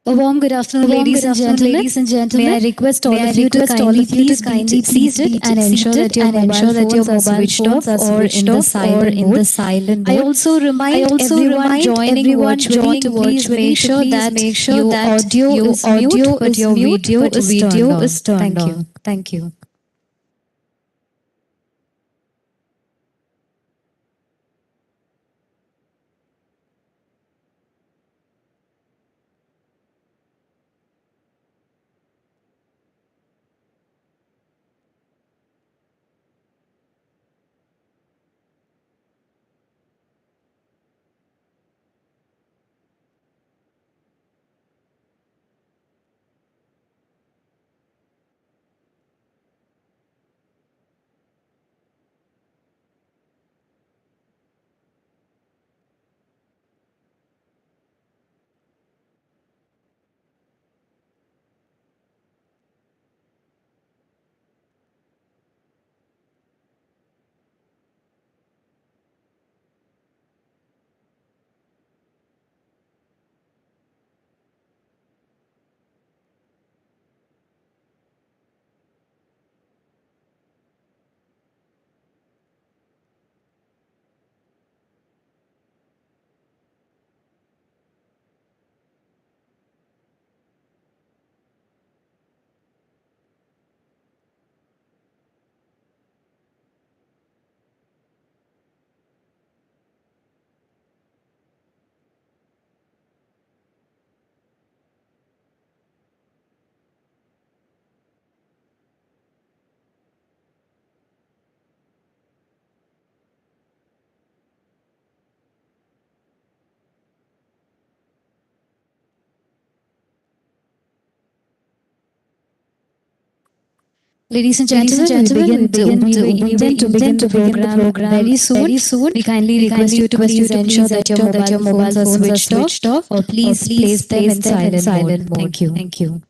A warm good afternoon, ladies and gentlemen. May I request all of you to kindly please be seated and ensure that your mobile phones are switched off or in the silent mode. I also remind everyone joining virtually to please make sure that your audio is mute, but your video is turned on. Thank you. Ladies and gentlemen, we intend to begin the program very soon. We kindly request you to please ensure that your mobile phones are switched off or please place them in silent mode. Thank you.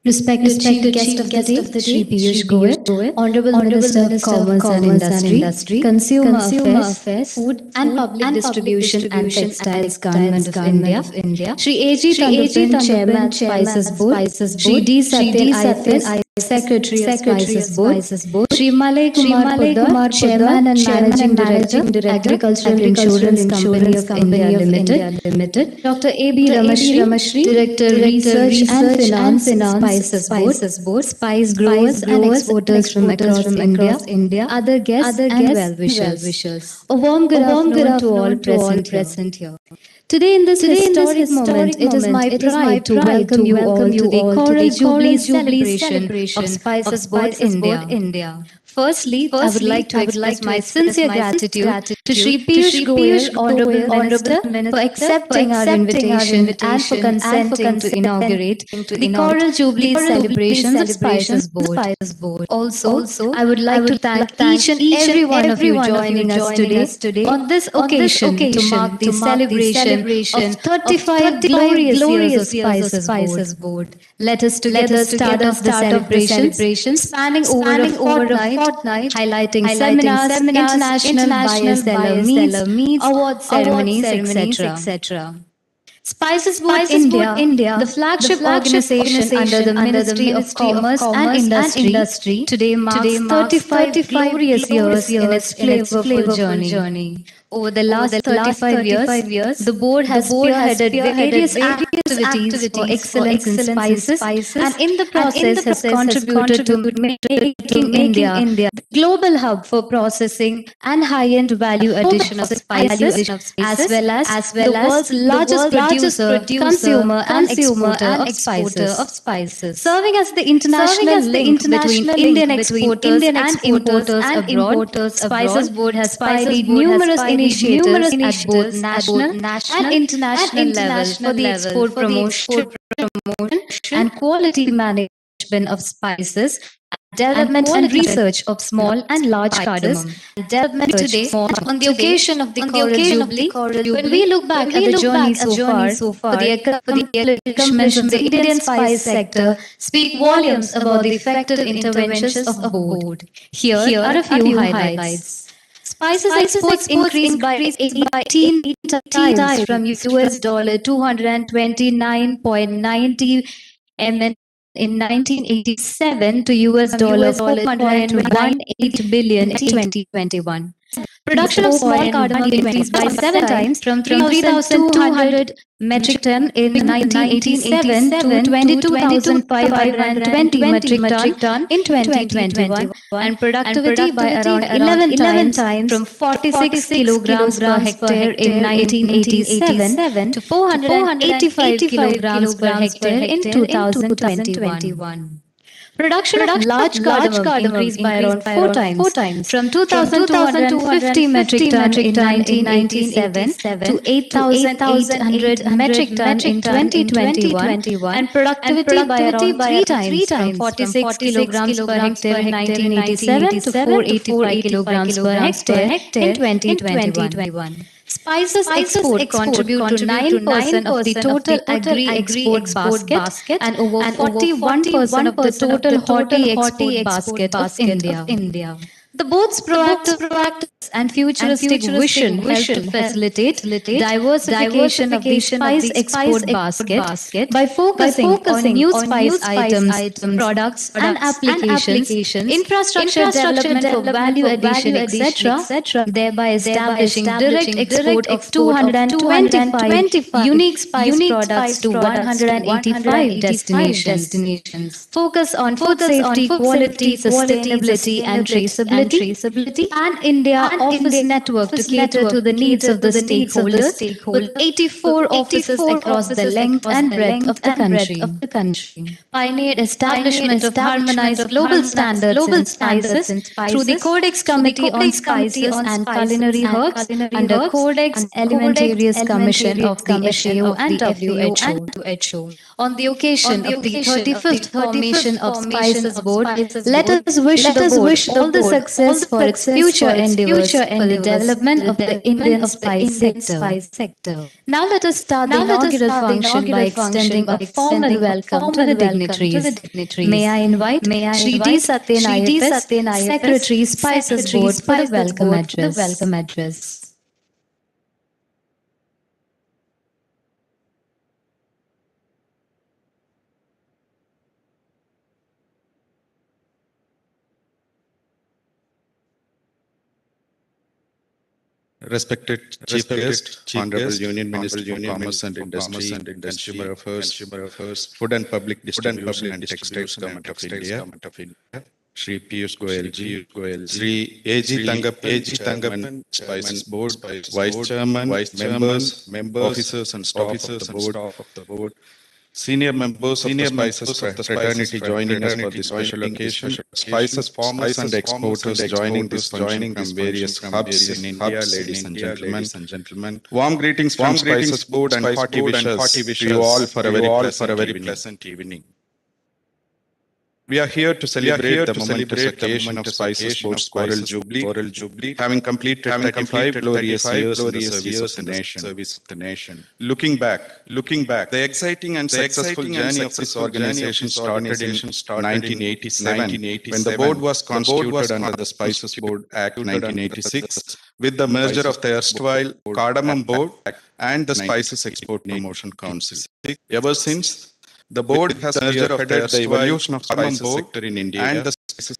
Respected Chief Guest of the Day, Shri Piyush Goyal, Honorable Minister of Commerce and Industry, Consumer Affairs, Food and Public Distribution and Textiles, Government of India, Shri A.G. Tandupin, Chairman, Spices Board, Shri D. Satyan, IFS, Secretary of Spices Board, Shri Malay Kumar Poddar, Chairman and Managing Director, Agricultural Insurance Company of India Limited, Dr. A.B. Ramashri, Director Research and Finance, Spices Board, Spice Growers and Exporters from across India, other guests and well-wishers. A warm good afternoon to all present here. Today in this historic moment, it is my pride to welcome you all to the Choral Jubilee celebration of Spices Board India. Firstly, I would like to express my sincere gratitude to Shri Piyush Goyal, Honorable Minister, for accepting our invitation and for consenting to inaugurate the Choral Jubilee celebrations of Spices Board. Also, I would like to thank each and every one of you joining us today on this occasion to mark the celebration of 35 glorious years of Spices Board. Let us together start off the celebration spanning over a fortnight, highlighting seminars, international buyer-seller meets, award ceremonies, etc. Spices Board India, the flagship organization under the Ministry of Commerce and Industry, today marks 35 glorious years in its flavorful journey. Over the last 35 years, the board has spearheaded various activities for excellence in spices and in the process has contributed to making India the global hub for processing and high-end value addition of spices, as well as the world's largest producer, consumer and exporter of spices. Serving as the international link between Indian exporters and importers abroad, Spices Board has pioneered numerous initiatives at both national and international level for the export promotion and quality management of spices, development and research of small and large cardamom. Development today, on the occasion of the Choral Jubilee, when we look back at the journey so far, the accomplishments of the Indian spice sector speak volumes about the effective interventions of the board. Here are a few highlights. Spices exports increased by 18 times from US dollar 229.90 million in 1987 to US dollar 418 billion in 2021. Production of small cardamom increased by 7 times from 3,200 metric ton in 1987 to 22,520 metric ton in 2021, and productivity by around 11 times from 46 kilograms per hectare in 1987 to 485 kilograms per hectare in 2021. Production of large cardamom increased by around 4 times from 2,250 metric ton in 1987 to 8,800 metric ton in 2021, and productivity by around 3 times from 46 kilograms per hectare in 1987 to 485 kilograms per hectare in 2021. Spices export contribute to 9% of the total agri-export basket and over 41% of the total horti-export basket of India. The board's proactive and futuristic vision helped to facilitate diversification of the spice export basket by focusing on new spice items, products and applications, infrastructure development for value addition, etc., thereby establishing direct export of 225 unique spice products to 185 destinations. Focus on food safety, quality, sustainability and traceability, and India office network to cater to the needs of the stakeholders with 84 offices across the length and breadth of the country. Pioneered establishment of harmonized global standards in spices through the Codex Committee on Spices and Culinary Herbs under Codex Alimentarius Commission of the FAO and WHO. On the occasion of the 35th formation of Spices Board, let us wish the board all the success success for its future endeavors for the development of the Indian spice sector. Now let us start the inaugural function by extending a formal welcome to the dignitaries. May I invite Shri D. Satyan IFS, Secretary, Spices Board, for the welcome address. Respected Chief Guest, Honorable Union Minister for Commerce and Industry, Consumer Affairs, Food and Public Distribution and Textiles, Government of India, Shri Piyush Goyal Ji, Shri A.G. Tangappan, Spices Board, Vice Chairman, members, officers and staff of the board, senior members of the Spices Fraternity joining us for this special occasion, spices farmers and exporters joining this function from various hubs in India, ladies and gentlemen. Warm greetings from Spices Board and hearty wishes to you all for a very pleasant evening. We are here to celebrate the momentous occasion of Spices Board's Coral Jubilee, having completed 35 glorious years in the service of the nation. Looking back, the exciting and successful journey of this organization started in 1987, when the board was constituted under the Spices Board Act 1986, with the merger of the erstwhile Cardamom Board and the Spices Export Promotion Council. Ever since, the board has spearheaded the evolution of spices sector in India, and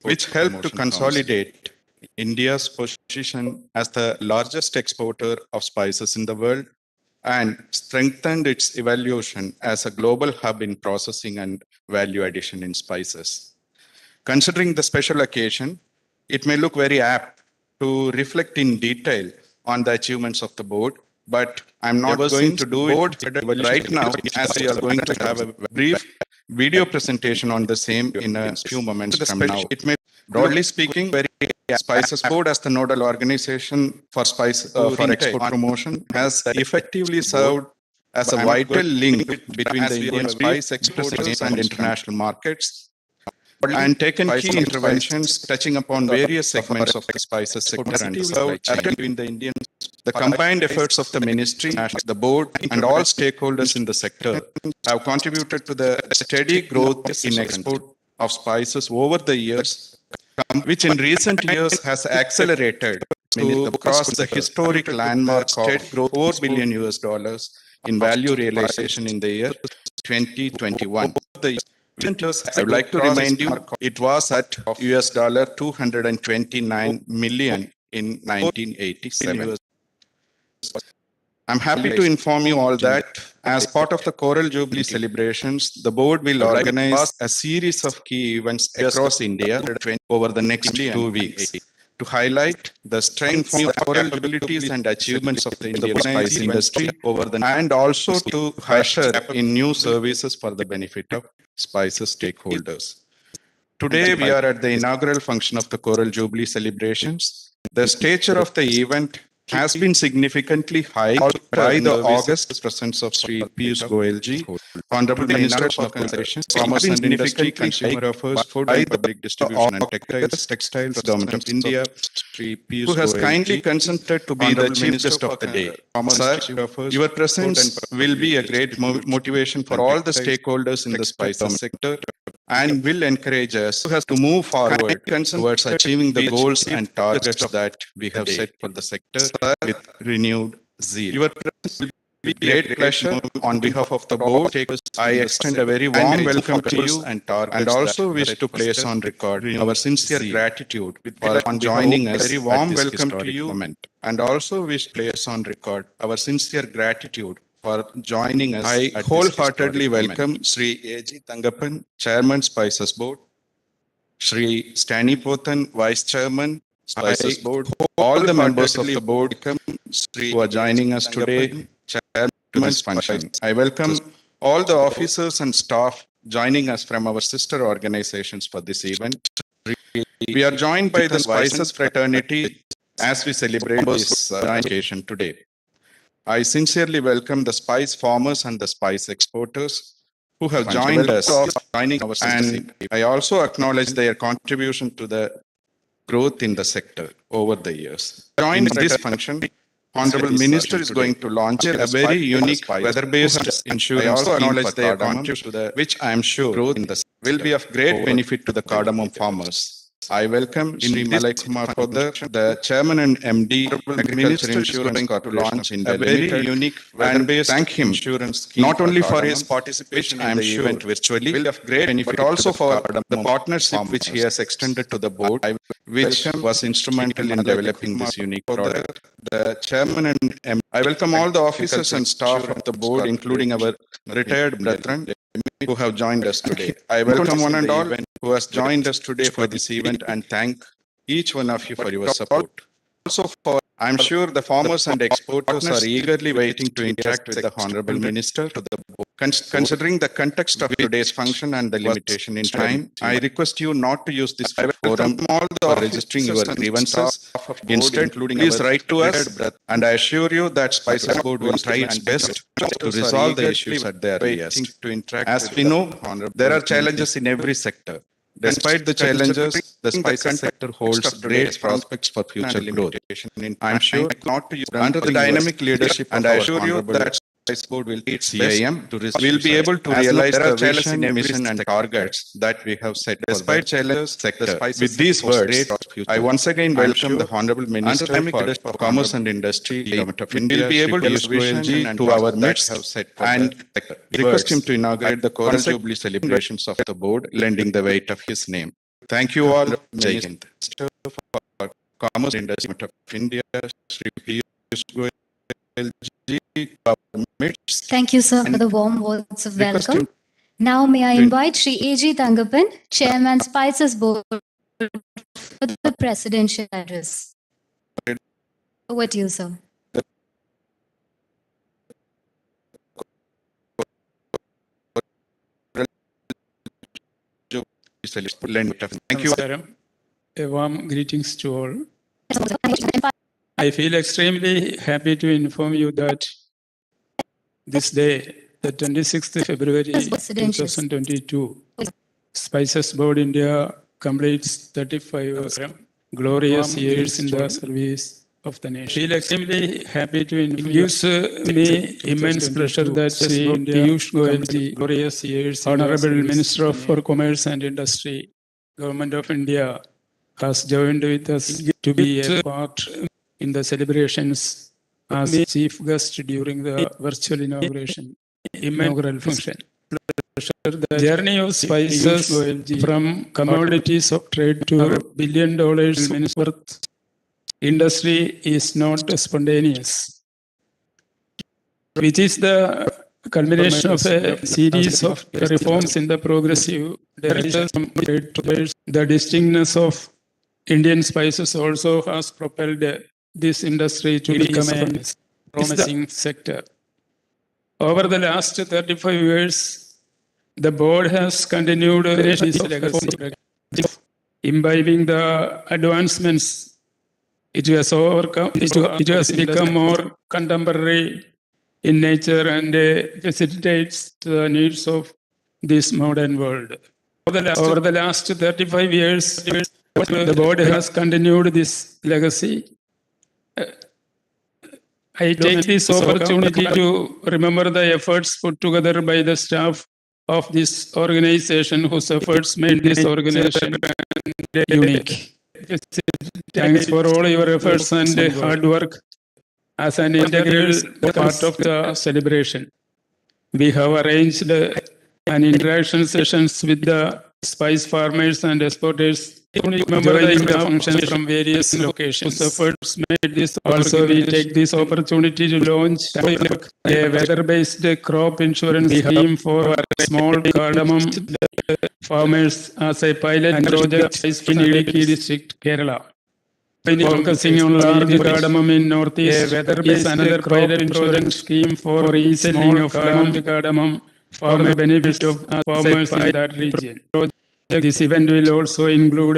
which helped to consolidate India's position as the largest exporter of spices in the world and strengthened its evaluation as a global hub in processing and value addition in spices. Considering the special occasion, it may look very apt to reflect in detail on the achievements of the board, but I'm not going to do it right now, as we are going to have a brief video presentation on the same in a few moments from now. It may, broadly speaking, Spices Board as the nodal organization for export promotion has effectively served as a vital link between the Indian spice exporters and international markets, and taken key interventions touching upon various segments of the spices sector and the supply chain. The combined efforts of the ministry, the board, and all stakeholders in the sector have contributed to the steady growth in export of spices over the years, which in recent years has accelerated to cross the historic landmark of $4 billion in value realization in the year 2021. I would like to remind you, it was at $229 million in 1987. I'm happy to inform you all that as part of the Coral Jubilee celebrations, the board will organize a series of key events across India over the next 2 weeks to highlight the strengths, capabilities and achievements of the Indian spice industry and also to usher in new services for the benefit of spices stakeholders. Today, we are at the inaugural function of the Coral Jubilee celebrations. The stature of the event has been significantly hiked by the august presence of Shri Piyush Goyal Ji, Honorable Minister of Commerce and Industry, Consumer Affairs, Food and Public Distribution and Textiles, Government of India, who has kindly consented to be the Chief Guest of the day. Sir, your presence will be a great motivation for all the stakeholders in the spices sector and will encourage us to move forward towards achieving the goals and targets that we have set for the sector with renewed zeal. Your presence will be great pleasure. On behalf of the board, I extend a very warm welcome to you and also wish to place on record our sincere gratitude for joining us. Very warm welcome to you and also wish to place on record our sincere gratitude for joining us. I wholeheartedly welcome Shri A.G. Tangappan, Chairman, Spices Board, Shri Stani Pothan, Vice Chairman, Spices Board, all the members of the board who are joining us today, Chairman to this function. I welcome all the officers and staff joining us from our sister organizations for this event. We are joined by the Spices Fraternity as we celebrate this occasion today. I sincerely welcome the spice farmers and the spice exporters who have joined us, and I also acknowledge their contribution to the growth in the sector over the years. Join this function. Honorable Minister is going to launch a very unique weather-based insurance scheme for cardamom, which I am sure will be of great benefit to the cardamom farmers. I welcome Shri Malay Kumar Podar, the Chairman and MD of Agriculture Insurance Corporation of India, a very unique weather-based thank him not only for his participation in the event virtually, will of great benefit, but also for the partnership which he has extended to the board, which was instrumental in developing this unique product. The Chairman and MD, I welcome all the officers and staff of the board, including our retired brethren who have joined us today. I welcome one and all who has joined us today for this event and thank each one of you for your support. Also, I'm sure the farmers and exporters are eagerly waiting to interact with the Honorable Minister. Considering the context of today's function and the limitation in time, I request you not to use this forum for registering your grievances. Instead, please write to us, and I assure you that Spices Board will try its best to resolve the issues at their earliest. As we know, there are challenges in every sector. Despite the challenges, the spices sector holds great prospects for future growth. I'm sure not to use under the dynamic leadership, and I assure you that Spice Board will lead CIM will be able to realize the vision, mission, and targets that we have set. Despite challenges, with these words, I once again welcome the Honorable Minister for Commerce and Industry, Government of India, will be able to use vision to our midst and request him to inaugurate the Coral Jubilee celebrations of the board, lending the weight of his name. Thank you all. Jai Hind. For Commerce and Industry, Government of India, Shri Piyush Goyal ji, Thank you, sir, for the warm words of welcome. Now, may I invite Shri A.G. Thangapan, Chairman Spices Board, for the presidential address. Over to you, sir. Thank you. A warm greetings to all. I feel extremely happy to inform you that this day, the 26th February 2022, Spices Board India completes 35 glorious years in the service of the nation. I feel extremely happy to inform you. It gives me immense pleasure that Sri Piyush Goyal, glorious years, Honorable Minister for Commerce and Industry, Government of India, has joined with us to be a part in the celebrations as chief guest during the virtual inaugural function. The journey of spices from commodities of trade to $1 billion worth industry is not spontaneous, which is the culmination of a series of reforms in the progressive direction. The distinctness of Indian spices also has propelled this industry to become a promising sector. Over the last 35 years, the board has continued this legacy, imbibing the advancements. It has become more contemporary in nature and facilitates the needs of this modern world. Over the last 35 years, the board has continued this legacy. I take this opportunity to remember the efforts put together by the staff of this organization, whose efforts made this organization unique. Thanks for all your efforts and hard work as an integral part of the celebration. We have arranged an interaction sessions with the spice farmers and exporters joining the functions from various locations. Efforts made this. Also, we take this opportunity to launch a weather-based crop insurance scheme for small cardamom farmers as a pilot project in Idukki district, Kerala. Focusing on large cardamom in northeast, is another crop insurance scheme for reselling of large cardamom for the benefit of farmers in that region. This event will also include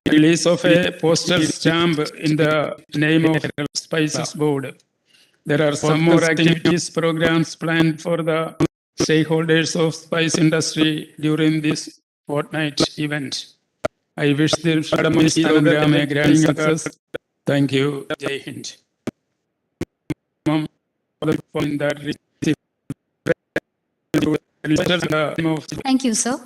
release of a postal stamp in the name of Spices Board. There are some more activities, programs planned for the stakeholders of spice industry during this fortnight event. I wish the ceremonies program a grand success. Thank you. Jai Hind. Mom, for the point that Thank you, sir.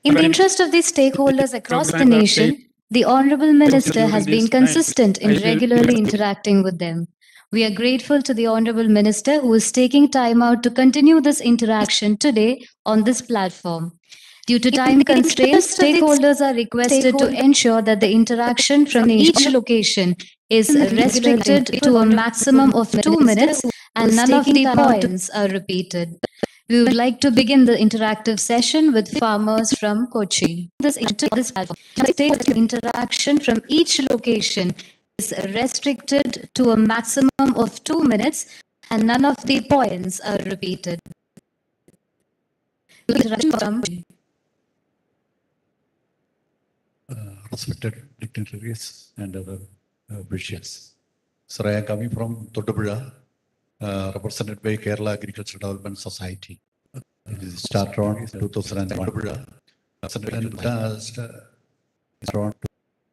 In the interest of the stakeholders across the nation, the Honorable Minister has been consistent in regularly interacting with them. We are grateful to the Honorable Minister who is taking time out to continue this interaction today on this platform. Due to time constraints, stakeholders are requested to ensure that the interaction from each location is restricted to a maximum of 2 minutes and none of the points are repeated. We would like to begin the interactive session with farmers from Kochi. This platform states interaction from each location is restricted to a maximum of 2 minutes and none of the points are repeated. Respected dignitaries and other officials. Sir, I am coming from Thottupuzha, represented by Kerala Agricultural Development Society. It is started on 2001. Around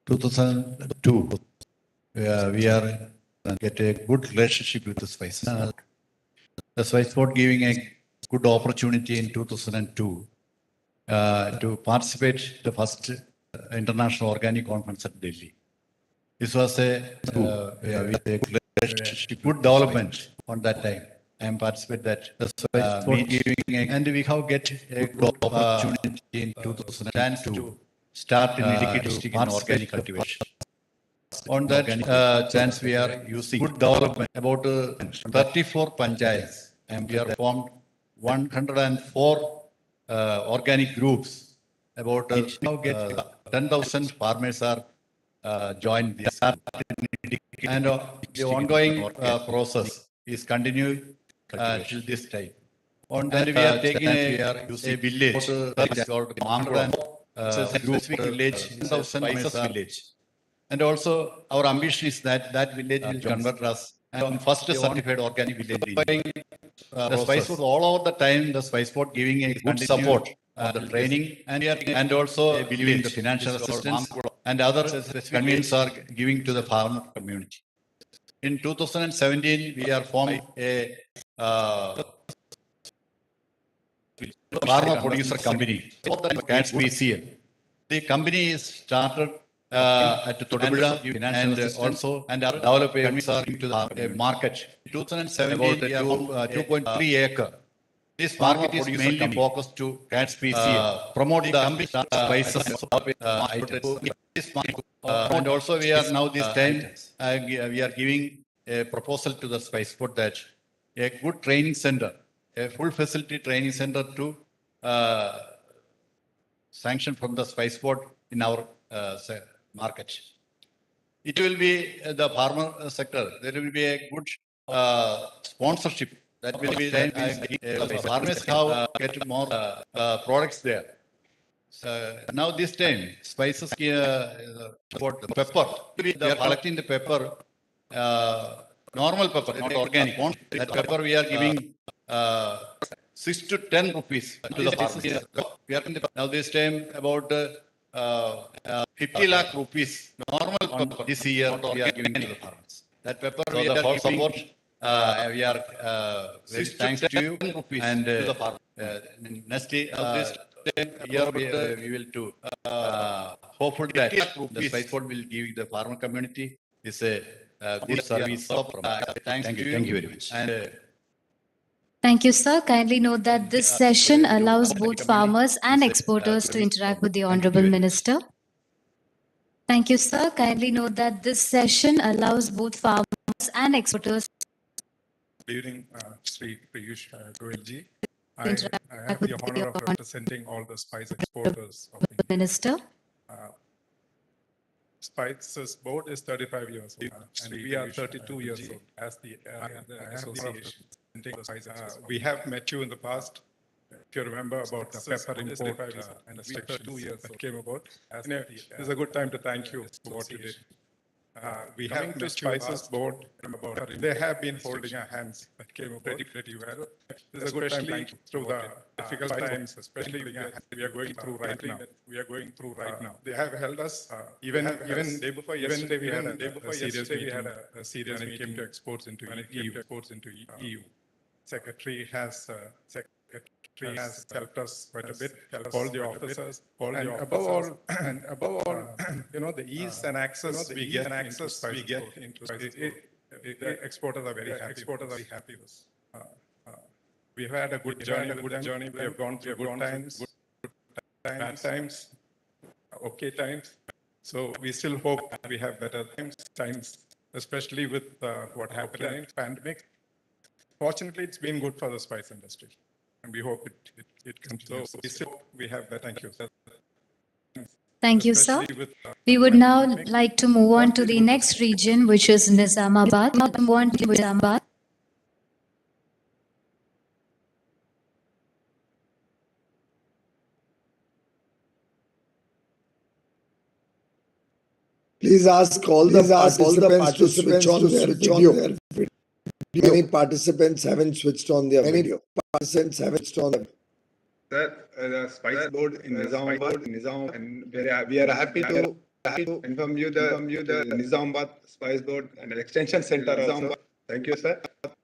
2002, we are get a good relationship with the Spice. The Spice Board giving a good opportunity in 2002 to participate the first International Organic Conference at Delhi. This was a good development on that time. I am participated that meeting, and we have get a good opportunity in 2002 to start in Idukki district in organic cultivation. On that chance, we are using good development about 34 panchayats, and we are formed 104 organic groups. About now get 10,000 farmers are joined this, and the ongoing process is continuing till this time. On that, we are taking a village that is called specific village, 10,000 village. And also, our ambition is that that village will convert us and first certified organic village. The Spice Board, all over the time, the Spice Board giving a good support, the training, and also giving the financial assistance, and other convenience are giving to the farmer community. In 2017, we are forming a farmer producer company, The company is started at Thottupuzha and also developers are into the market. 2017, we are 2.3 acre. This market is mainly focused to promote the spices. And also we are now this time we are giving a proposal to the Spice Board that a good training center, a full facility training center to sanction from the Spice Board in our market. It will be the farmer sector. There will be a good sponsorship. That will be farmers have get more products there. Now this time spices for the pepper. We are collecting the pepper, normal pepper, not organic. That pepper we are giving 6 to 10 rupees to the farmers. We are now this time about 50 lakh rupees normal pepper this year we are giving to the farmers. That pepper so we are giving support. We are very thanks to you and to the farmer. Next year we will do hopefully that the Spice Board will give the farmer community is a good service. Thank you very much. Thank you, sir. Kindly note that this session allows both farmers and exporters to interact with the Honorable Minister. Thank you, sir. Kindly note that this session allows both farmers and exporters. Good evening, Sri Piyush Goyalji. I have the honor of representing all the spice exporters of India. Minister. Spices Board is 35 years old, and we are 32 years old as the association. We have met you in the past, if you remember, about the pepper import and restrictions that came about. This is a good time to thank you for what you did. We have to Spices Board about they have been holding our hands that came pretty well. This is a good time through the difficult times, especially we are going through right now. We are going through right now. They have held us even day before yesterday. We had a serious meeting. When it came to exports into EU. Secretary has helped us quite a bit. All the officers, and above all, the ease and access we get into spices. The exporters are very happy. We've had a good journey. We have gone through good times, bad times, okay times. So we still hope we have better times, especially with what happened in the pandemic. Fortunately, it's been good for the spice industry, and we hope it continues. So we still we have better. Thank you. Thank you, sir. We would now like to move on to the next region, which is Nizamabad. Nizamabad. Please ask all the participants to switch on their video. Many participants haven't switched on their video. Sir, the Spice Board in Nizamabad, and we are happy to inform you the Nizamabad Spice Board and an extension center also. Thank you, sir.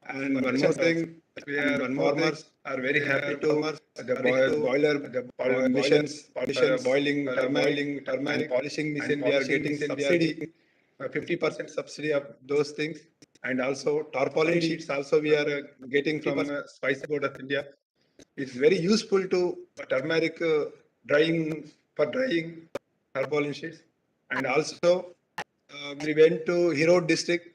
And one more thing, farmers are very happy to boiler missions, boiling, turmeric, polishing machine. We are getting subsidy, 50% subsidy of those things, and also tarpaulin sheets. Also, we are getting from Spice Board of India. It's very useful to turmeric drying tarpaulin sheets, and also we went to Hero district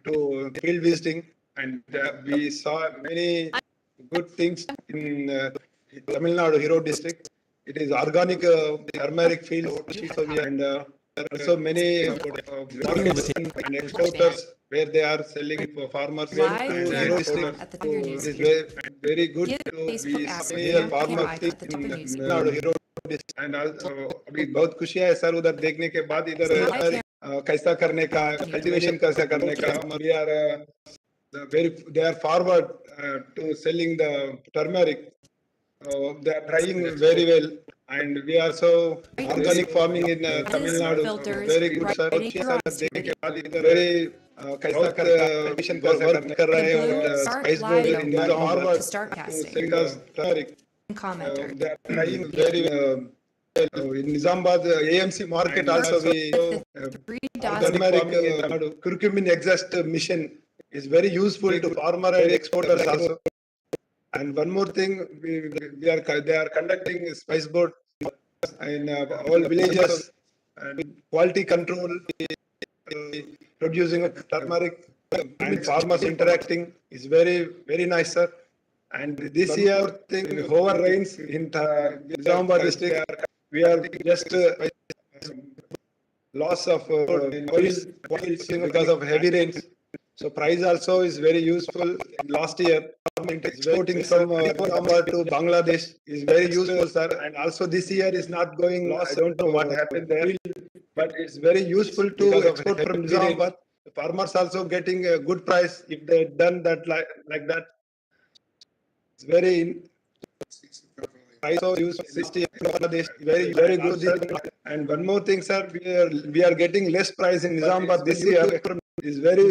to field visiting, and we saw many good things in Tamil Nadu Hero district. It is organic turmeric fields, and also many markets and exporters where they are selling for farmers. Live And Hero district at the Premier News. is very good Get to Facebook be app see and farmer live thing at the Premier News. in Tamil Nadu Hero district. And अभी बहुत खुशी है sir उधर देखने के बाद इधर कैसा करने का कल्टीवेशन कैसा करने का we are they are forward to selling the turmeric. They are trying very well, and we are so organic farming in Tamil Nadu. Very good, sir. Very कैसा work कर रहे हैं और spice board in forward to sell the turmeric. They are trying very well. In Nizamabad AMC market also we turmeric curcumin exhaust mission is very useful to farmer and exporters also. And one more thing, they are conducting spice board in all villages and quality control, producing turmeric and farmers interacting is very nice, sir. And this year, over rains in Nizamabad district, we are just loss of oils because of heavy rains. So price also is very useful. Last year, exporting from Nizamabad to Bangladesh is very useful, sir. And also this year is not going loss. I don't know what happened there, but it's very useful to export from Nizamabad. The farmers also getting a good price if they done that like that. It's very price of use Bangladesh very good. Sir. And one more thing, sir, we are getting less price in Nizamabad this year. Is very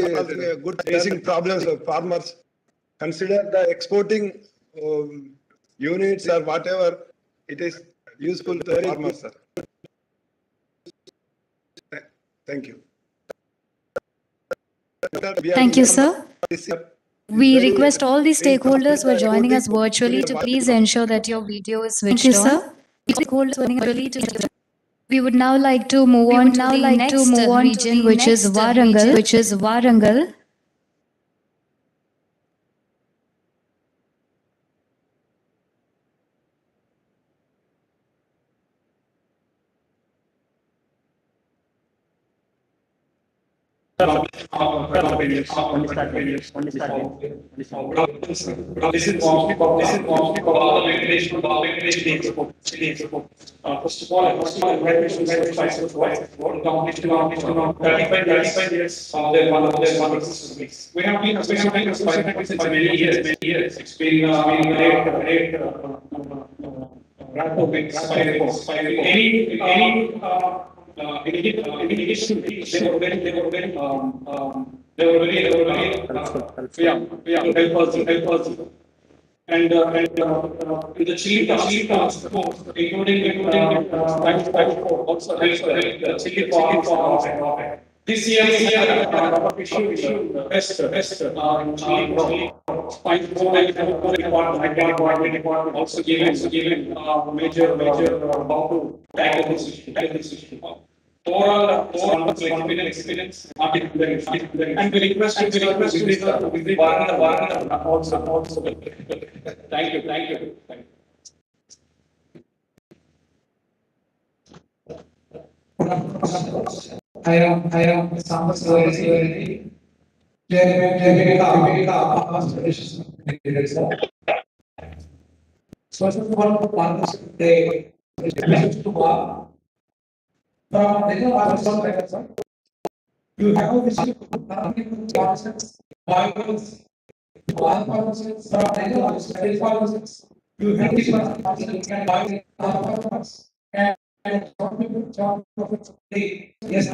good facing problems of farmers. Consider the exporting units or whatever, it is useful to farmers, sir. Thank you. Thank you, sir. We request all the stakeholders who are joining us virtually to please ensure that your video is switched on. Thank you, sir. We would now like to move on to the next region, which is Warangal. This is mostly about the regulation of chili export. First of all, I would like to say for the completion of 35 years of their one system. We have been associated with since many years. It's been great rapport with Spy. In addition, they were very help us. And in the chili task force, including also the chili farms. This year, we should best chili spice department also given major how to tackle this issue. Overall experience, and we request to visit Varna also. Thank you. I am some story. First of all, they you have a vision you have and yes,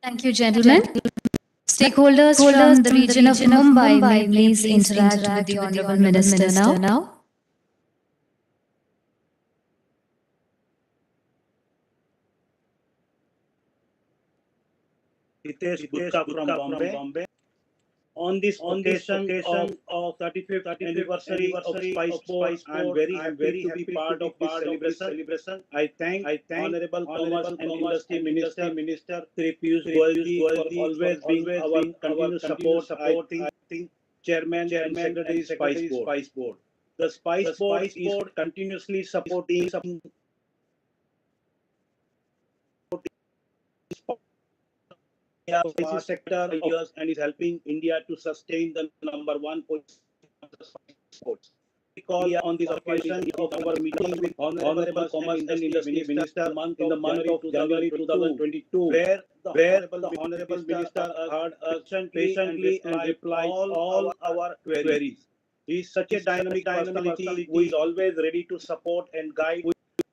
Thank you, gentlemen. Stakeholders from the region of Mumbai, may please interact with the Honorable Minister now. Hitesh Gupta from Bombay. On this occasion of 35th anniversary of Spice Board, I am very happy to be part of this celebration. I thank Honorable Commerce and Industry Minister Sri Piyush Goyal for always being our continuous support. I think Chairman and Secretary Spice Board. The Spice Board is continuously supporting sector years and is helping India to sustain the #1 position of the sports. We call on this occasion of our meeting with Honorable Commerce and Industry Minister in the month of January 2022, where the Honorable Minister heard us patiently and replied all our queries. He is such a dynamic personality who is always ready to support and guide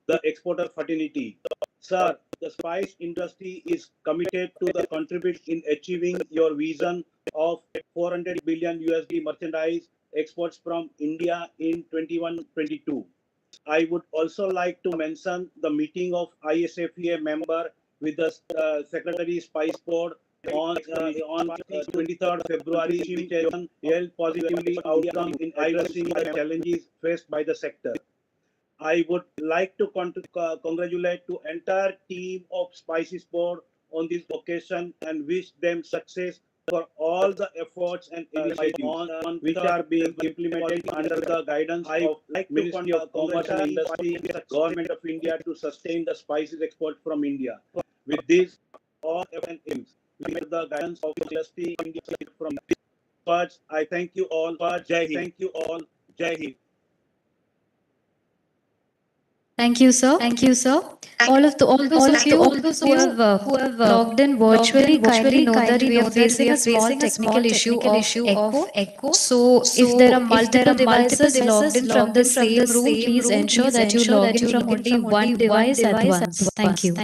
the exporter fraternity. Sir, the spice industry is committed to contribute in achieving your vision of 400 billion USD merchandise exports from India in 21-22. I would also like to mention the meeting of ISFEA member with the Secretary Spice Board on 23rd February, which has held positively outcome in addressing the challenges faced by the sector. I would like to congratulate the entire team of Spices Board on this occasion and wish them success for all the efforts and initiatives which are being implemented under the guidance of Ministry of Commerce and Industry, Government of India to sustain the spices export from India. With this, all aims with the guidance of Industry India from first, I thank you all. Jai Hind. Jai Hind. Thank you, sir. All those of you who have logged in virtually, kindly know that we are facing a small technical issue of echo. So, if there are multiple devices logged in from the same room, please ensure that you log in from only one device at once. Thank you.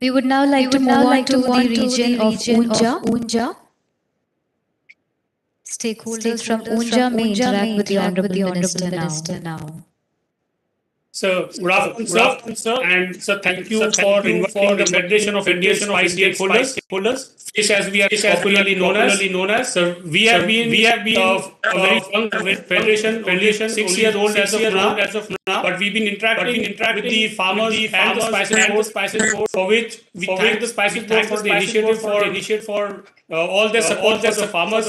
We would now like to move on to the region of Unja. Stakeholders from Unja may interact with the Honorable Minister now. So, good afternoon, sir. And sir, thank you for inviting the Federation of Indian Spice Stakeholders, which as we are popularly known as. Sir, we have been a very young federation, only 6 years old as of now. But we've been interacting with the farmers and the spices board, for which we thank the spices board for the initiative for all their support for the farmers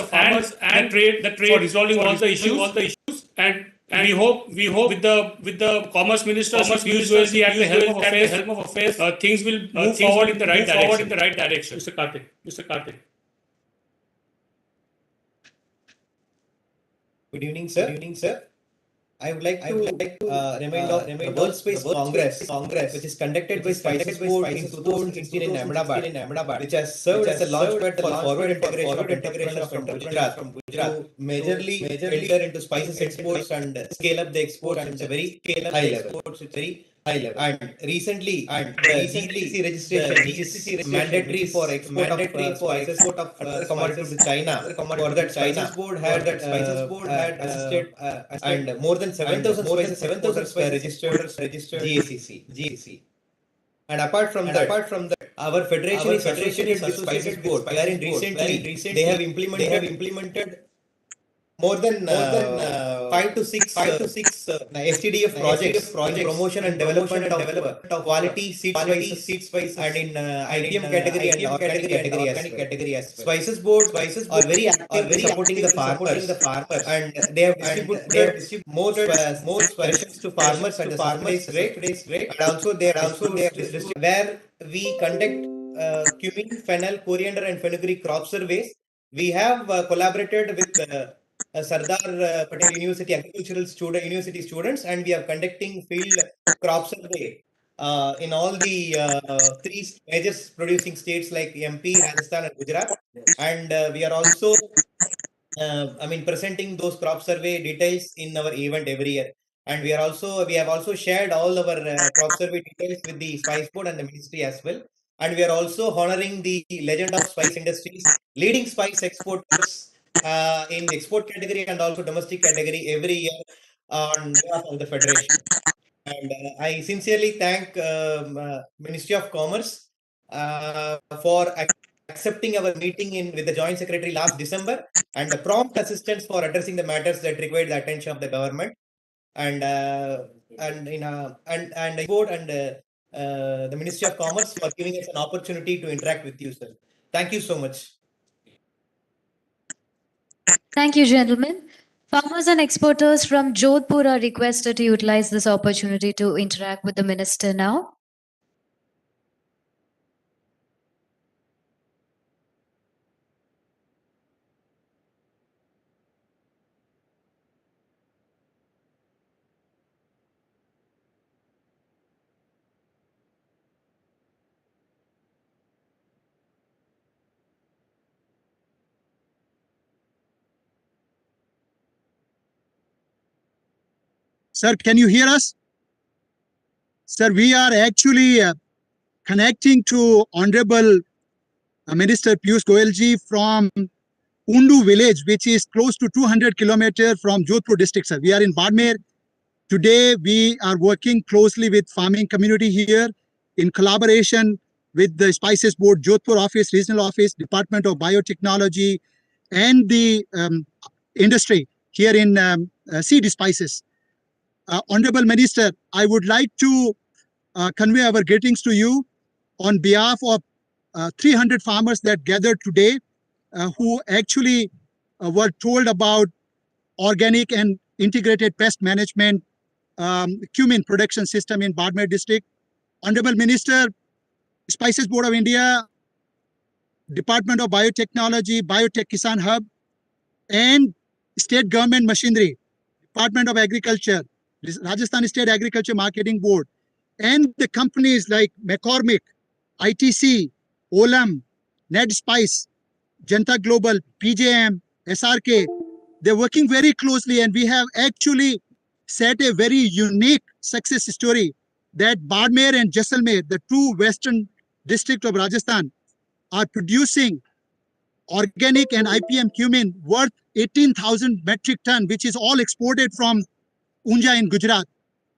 and the trade for resolving all the issues. And we hope with the commerce minister Piyush Goyal at the helm of affairs, things will move forward in the right direction. Mr. Karthik. Good evening, sir. I would like to remind of the World Space Congress, which is conducted by Spices Board in 2016 in Ahmedabad, which has served as a launchpad for forward integration of entrepreneurs from Gujarat to majorly enter into spices exports and scale up the exports at a very high level. And recently, the GCC registration, which is mandatory for export of commodities to China. For that, Spices Board had assisted, and more than 7,000 spices were registered GACC. And apart from that, our federation is associated with Spices Board, wherein recently they have implemented more than 5 to 6 STDF projects in promotion and development of quality seed spices and in IPM category and organic category as well. Spices Board are very active supporting the farmers, and they have distributed more rations to farmers at the subsidized rate, and also they are where we conduct cumin, fennel, coriander and fenugreek crop surveys. We have collaborated with Sardar Patel University agricultural university students, and we are conducting field crop survey in all the 3 major producing states like MP, Rajasthan, and Gujarat. And we are also, presenting those crop survey details in our event every year. And we have also shared all our crop survey details with the Spice Board and the Ministry as well. And we are also honoring the legend of spice industries, leading spice exporters in the export category and also domestic category every year on behalf of the Federation. And I sincerely thank Ministry of Commerce for accepting our meeting with the Joint Secretary last December, and the prompt assistance for addressing the matters that required the attention of the government. And the board and the Ministry of Commerce for giving us an opportunity to interact with you, sir. Thank you so much. Thank you, gentlemen. Farmers and exporters from Jodhpur are requested to utilize this opportunity to interact with the minister now. Sir, can you hear us? Sir, we are actually connecting to Honorable Minister Piyush Goyal ji from Undu village, which is close to 200 kilometers from Jodhpur district, sir. We are in Badmer. Today, we are working closely with farming community here in collaboration with the Spices Board, Jodhpur office, regional office, Department of Biotechnology, and the industry here in seed spices. Honorable Minister, I would like to convey our greetings to you on behalf of 300 farmers that gathered today, who actually were told about organic and integrated pest management cumin production system in Badmer district. Honorable Minister, Spices Board of India, Department of Biotechnology, Biotech Kisan Hub, and state government machinery, Department of Agriculture, Rajasthan State Agriculture Marketing Board, and the companies like McCormick, ITC, Olam, Ned Spice, Janta Global, PJM, SRK, they're working very closely, and we have actually set a very unique success story that Badmer and Jaisalmer, the 2 western districts of Rajasthan, are producing organic and IPM cumin worth 18,000 metric ton, which is all exported from Unja in Gujarat.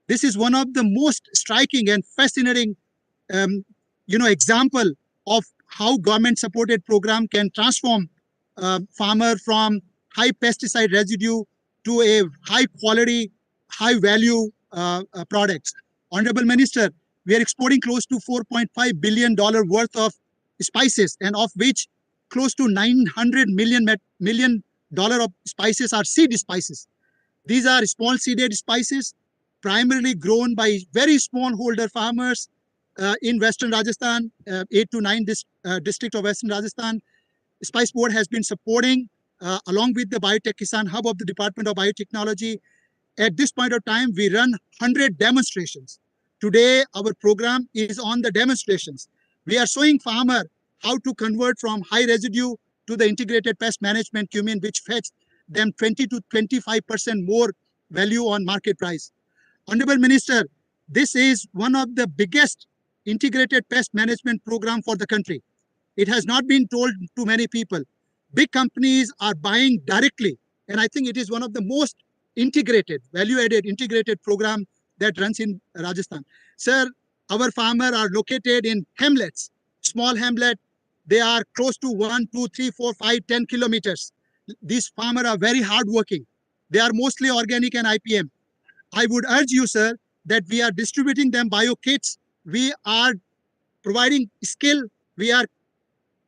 This is one of the most striking and fascinating, example of how government-supported program can transform farmer from high pesticide residue to a high quality, high value products. Honorable Minister, we are exporting close to $4.5 billion worth of spices, and of which close to $900 million of spices are seed spices. These are small seeded spices, primarily grown by very smallholder farmers in Western Rajasthan, 8 to 9 district of Western Rajasthan. Spice Board has been supporting, along with the Biotech Kisan Hub of the Department of Biotechnology. At this point of time, we run 100 demonstrations. Today, our program is on the demonstrations. We are showing farmer how to convert from high residue to the integrated pest management cumin, which fetch them 20 to 25% more value on market price. Honorable Minister, this is one of the biggest integrated pest management program for the country. It has not been told to many people. Big companies are buying directly, and I think it is one of the most integrated, value-added, integrated program that runs in Rajasthan. Sir, our farmers are located in hamlets, small hamlet. They are close to 1, 2, 3, 4, 5, 10 kilometers. These farmers are very hardworking. They are mostly organic and IPM. I would urge you, sir, that we are distributing them bio kits. We are providing skill. We are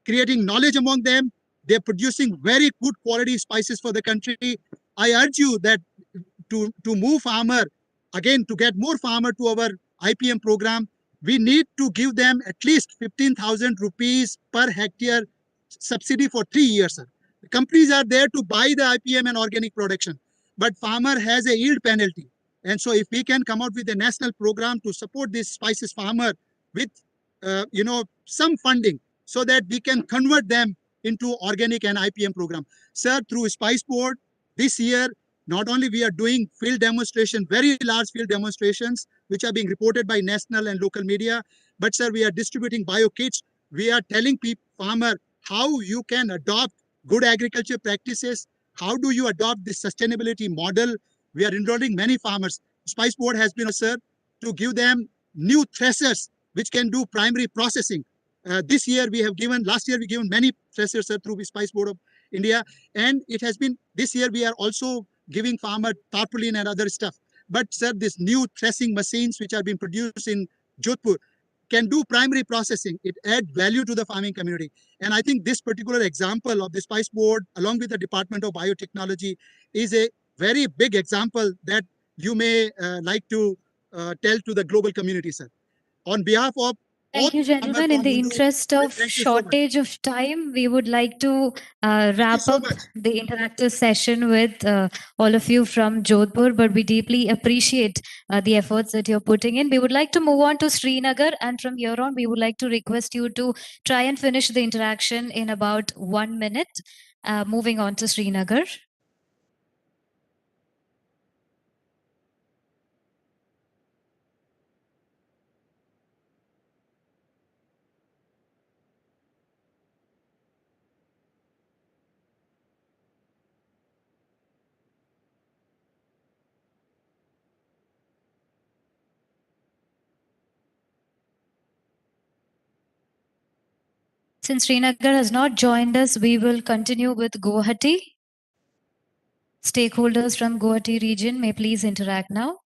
creating knowledge among them. They're producing very good quality spices for the country. I urge you that to move farmer, again, to get more farmer to our IPM program, we need to give them at least 15,000 rupees per hectare subsidy for 3 years, sir. The companies are there to buy the IPM and organic production, but farmer has a yield penalty. And so if we can come out with a national program to support this spices farmer with, some funding, so that we can convert them into organic and IPM program. Sir, through Spice Board, this year, not only we are doing field demonstration, very large field demonstrations, which are being reported by national and local media, but sir, we are distributing bio kits. We are telling farmer how you can adopt good agriculture practices. How do you adopt this sustainability model? We are enrolling many farmers. Spice Board has been, sir, to give them new threshers, which can do primary processing. This year we have given, last year we given many threshers through the Spice Board of India, and it has been, this year we are also giving farmer tarpaulin and other stuff. But sir, this new threshing machines which are being produced in Jodhpur can do primary processing. It adds value to the farming community. And I think this particular example of the Spice Board, along with the Department of Biotechnology, is a very big example that you may like to tell to the global community, sir. On behalf of Thank you, gentlemen. In the interest of shortage of time, we would like to wrap up the interactive session with all of you from Jodhpur, but we deeply appreciate the efforts that you're putting in. We would like to move on to Srinagar, and from here on, we would like to request you to try and finish the interaction in about 1 minute. Moving on to Srinagar. Since Srinagar has not joined us, we will continue with Guwahati. Stakeholders from Guwahati region may please interact now.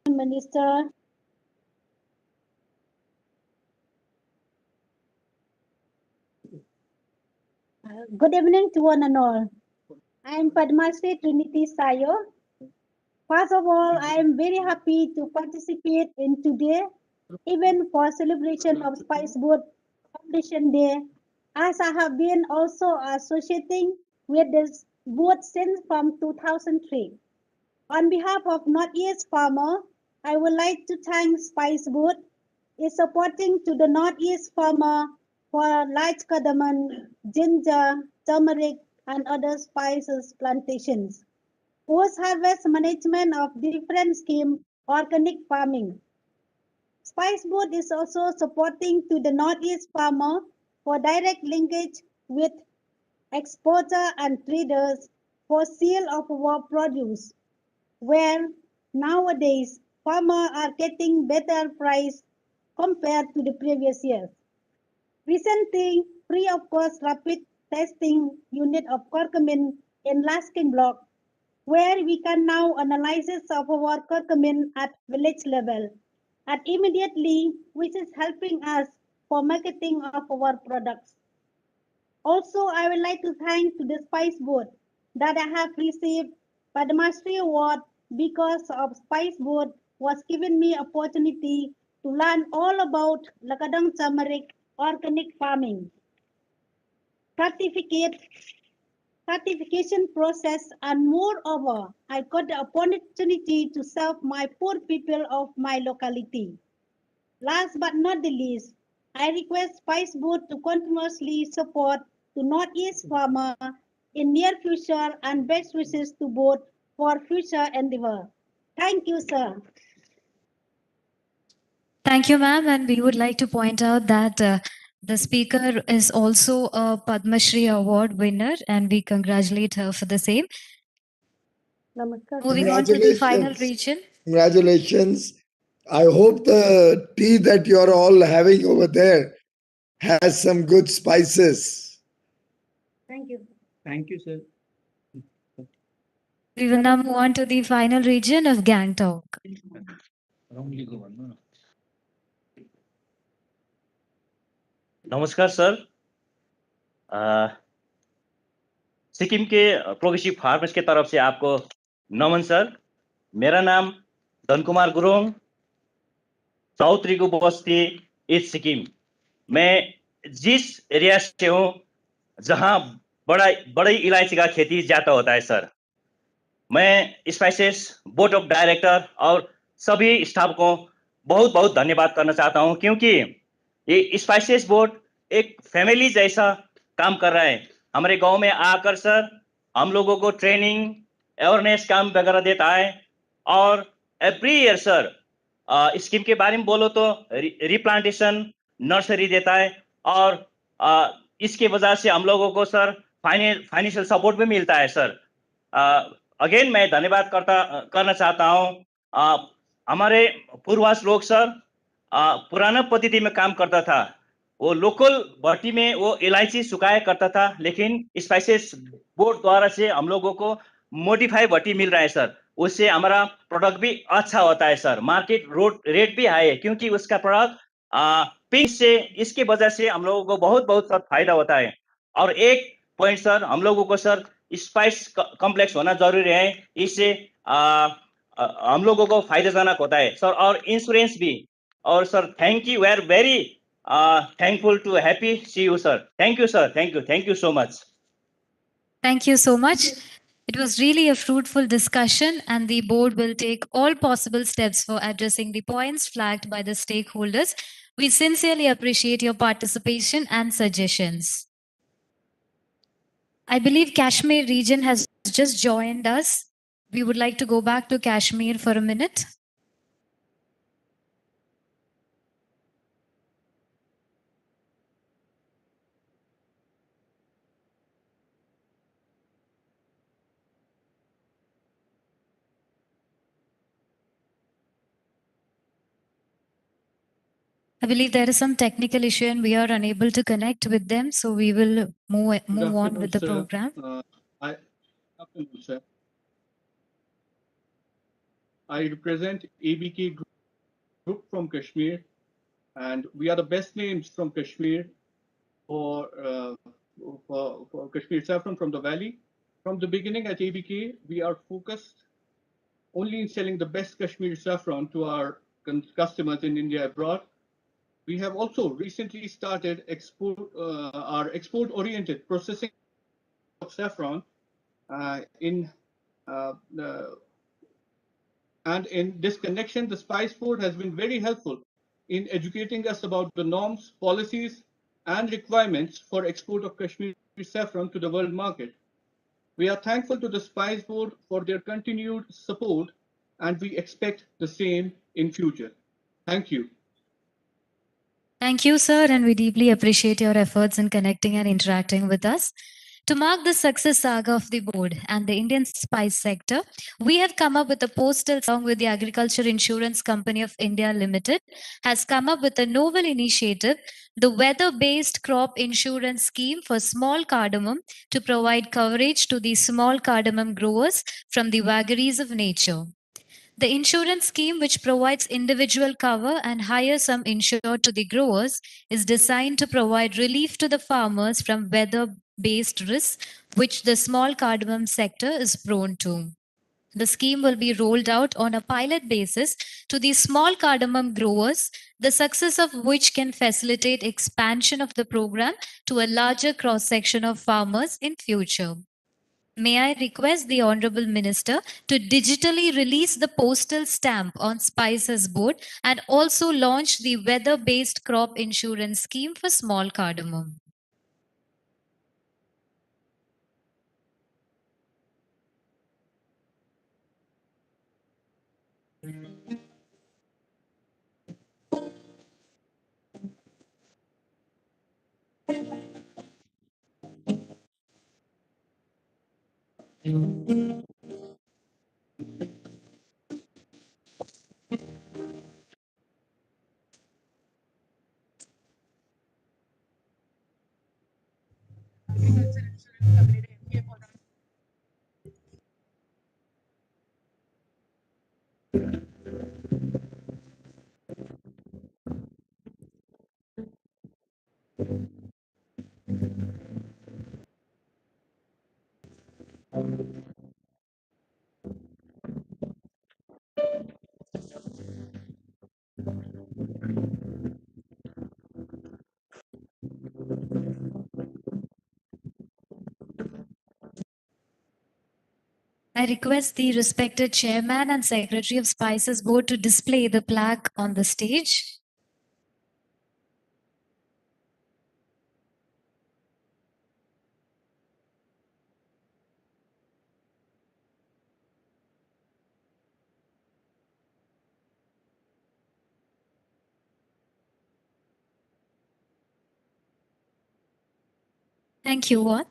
Minister. Good evening to one and all. I am Padmasri Trinity Sayo. First of all, I am very happy to participate in today event for celebration of Spice Board Foundation Day, as I have been also associating with this board since from 2003. On behalf of Northeast Farmer, I would like to thank Spice Board is supporting to the Northeast farmer for large cardamom, ginger, turmeric, and other spices plantations. Post-harvest management of different scheme, organic farming. Spice Board is also supporting to the Northeast farmer for direct linkage with exporters and traders for sale of our produce, where nowadays farmers are getting better price compared to the previous years. Recently, free of cost rapid testing unit of curcumin in Laskin block, where we can now analysis of our curcumin at village level and immediately, which is helping us for marketing of our products. Also, I would like to thank to the Spice Board that I have received Padma Shri Award because of Spice Board was giving me opportunity to learn all about Lakadang turmeric organic farming, certification process, and moreover, I got the opportunity to serve my poor people of my locality. Last but not the least, I request Spice Board to continuously support the Northeast farmer in near future and best wishes to both for future endeavor. Thank you, sir. Thank you, ma'am. And we would like to point out that the speaker is also a Padma Shri Award winner, and we congratulate her for the same. Moving on to the final region. Congratulations. I hope the tea that you're all having over there has some good spices. Thank you. Thank you, sir. We will now move on to the final region of Gangtok. नमस्कार sir, Sikkim के progressive farmers के तरफ से आपको नमन sir. मेरा नाम Dhan Kumar Gurung, south Rigu बस्ती, east Sikkim. मैं जिस एरिया से हूँ जहाँ बड़ी इलायची का खेती ज्यादा होता है सर। मैं स्पाइसेस बोर्ड ऑफ डायरेक्टर और सभी स्टाफ को बहुत बहुत धन्यवाद करना चाहता हूँ, क्योंकि ये स्पाइसेस बोर्ड एक फैमिली जैसा काम कर रहा है। हमारे गांव में आकर सर हम लोगों को ट्रेनिंग, अवेयरनेस काम वगैरह देता है, और एवरी ईयर सर स्कीम के बारे में बोलो तो रिप्लांटेशन नर्सरी देता है, और इसके वजह से हम लोगों को सर फाइनेंशियल सपोर्ट भी मिलता है सर। अगेन मैं धन्यवाद करना चाहता हूँ। हमारे पूर्वज लोग सर पुराना पद्धति में काम करता था, वो लोकल भट्टी में वो इलायची सुखाया करता था, लेकिन स्पाइसेस बोर्ड द्वारा से हम लोगों को मॉडिफाई भट्टी मिल रहा है सर। उससे हमारा प्रोडक्ट भी अच्छा होता है सर, मार्केट रेट भी हाई है, क्योंकि उसका प्रोडक्ट पिंक से इसके वजह से हम लोगों को बहुत बहुत सर फायदा होता है। और एक पॉइंट सर, हम लोगों को सर स्पाइस कॉम्प्लेक्स होना जरूरी है, इससे हम लोगों को फायदेजनक होता है सर। और इंश्योरेंस भी। और sir thank you, we are very thankful to happy see you sir. Thank you sir, thank you so much. Thank you so much. It was really a fruitful discussion, and the board will take all possible steps for addressing the points flagged by the stakeholders. We sincerely appreciate your participation and suggestions. I believe Kashmir region has just joined us. We would like to go back to Kashmir for a minute. I believe there is some technical issue and we are unable to connect with them, so we will move on with the program. Sir. I represent ABK group from Kashmir, and we are the best names from Kashmir for Kashmir saffron from the valley. From the beginning at ABK, we are focused only in selling the best Kashmir saffron to our customers in India abroad. We have also recently started our export-oriented processing of saffron and in this connection, the Spice Board has been very helpful in educating us about the norms, policies, and requirements for export of Kashmiri saffron to the world market. We are thankful to the Spice Board for their continued support, and we expect the same in future. Thank you. Thank you, sir, and we deeply appreciate your efforts in connecting and interacting with us. To mark the success saga of the board and the Indian spice sector, we have come up with a postal along with the Agriculture Insurance Company of India Limited has come up with a novel initiative, the weather-based crop insurance scheme for small cardamom to provide coverage to the small cardamom growers from the vagaries of nature. The insurance scheme, which provides individual cover and higher sum insured to the growers, is designed to provide relief to the farmers from weather-based risks, which the small cardamom sector is prone to. The scheme will be rolled out on a pilot basis to the small cardamom growers, the success of which can facilitate expansion of the program to a larger cross-section of farmers in future. May I request the Honorable Minister to digitally release the postal stamp on Spices Board and also launch the weather-based crop insurance scheme for small cardamom. I request the respected Chairman and Secretary of Spices Board to display the plaque on the stage. Thank you all.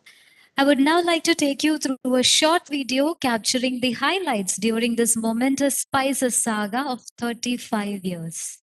I would now like to take you through a short video capturing the highlights during this momentous spices saga of 35 years.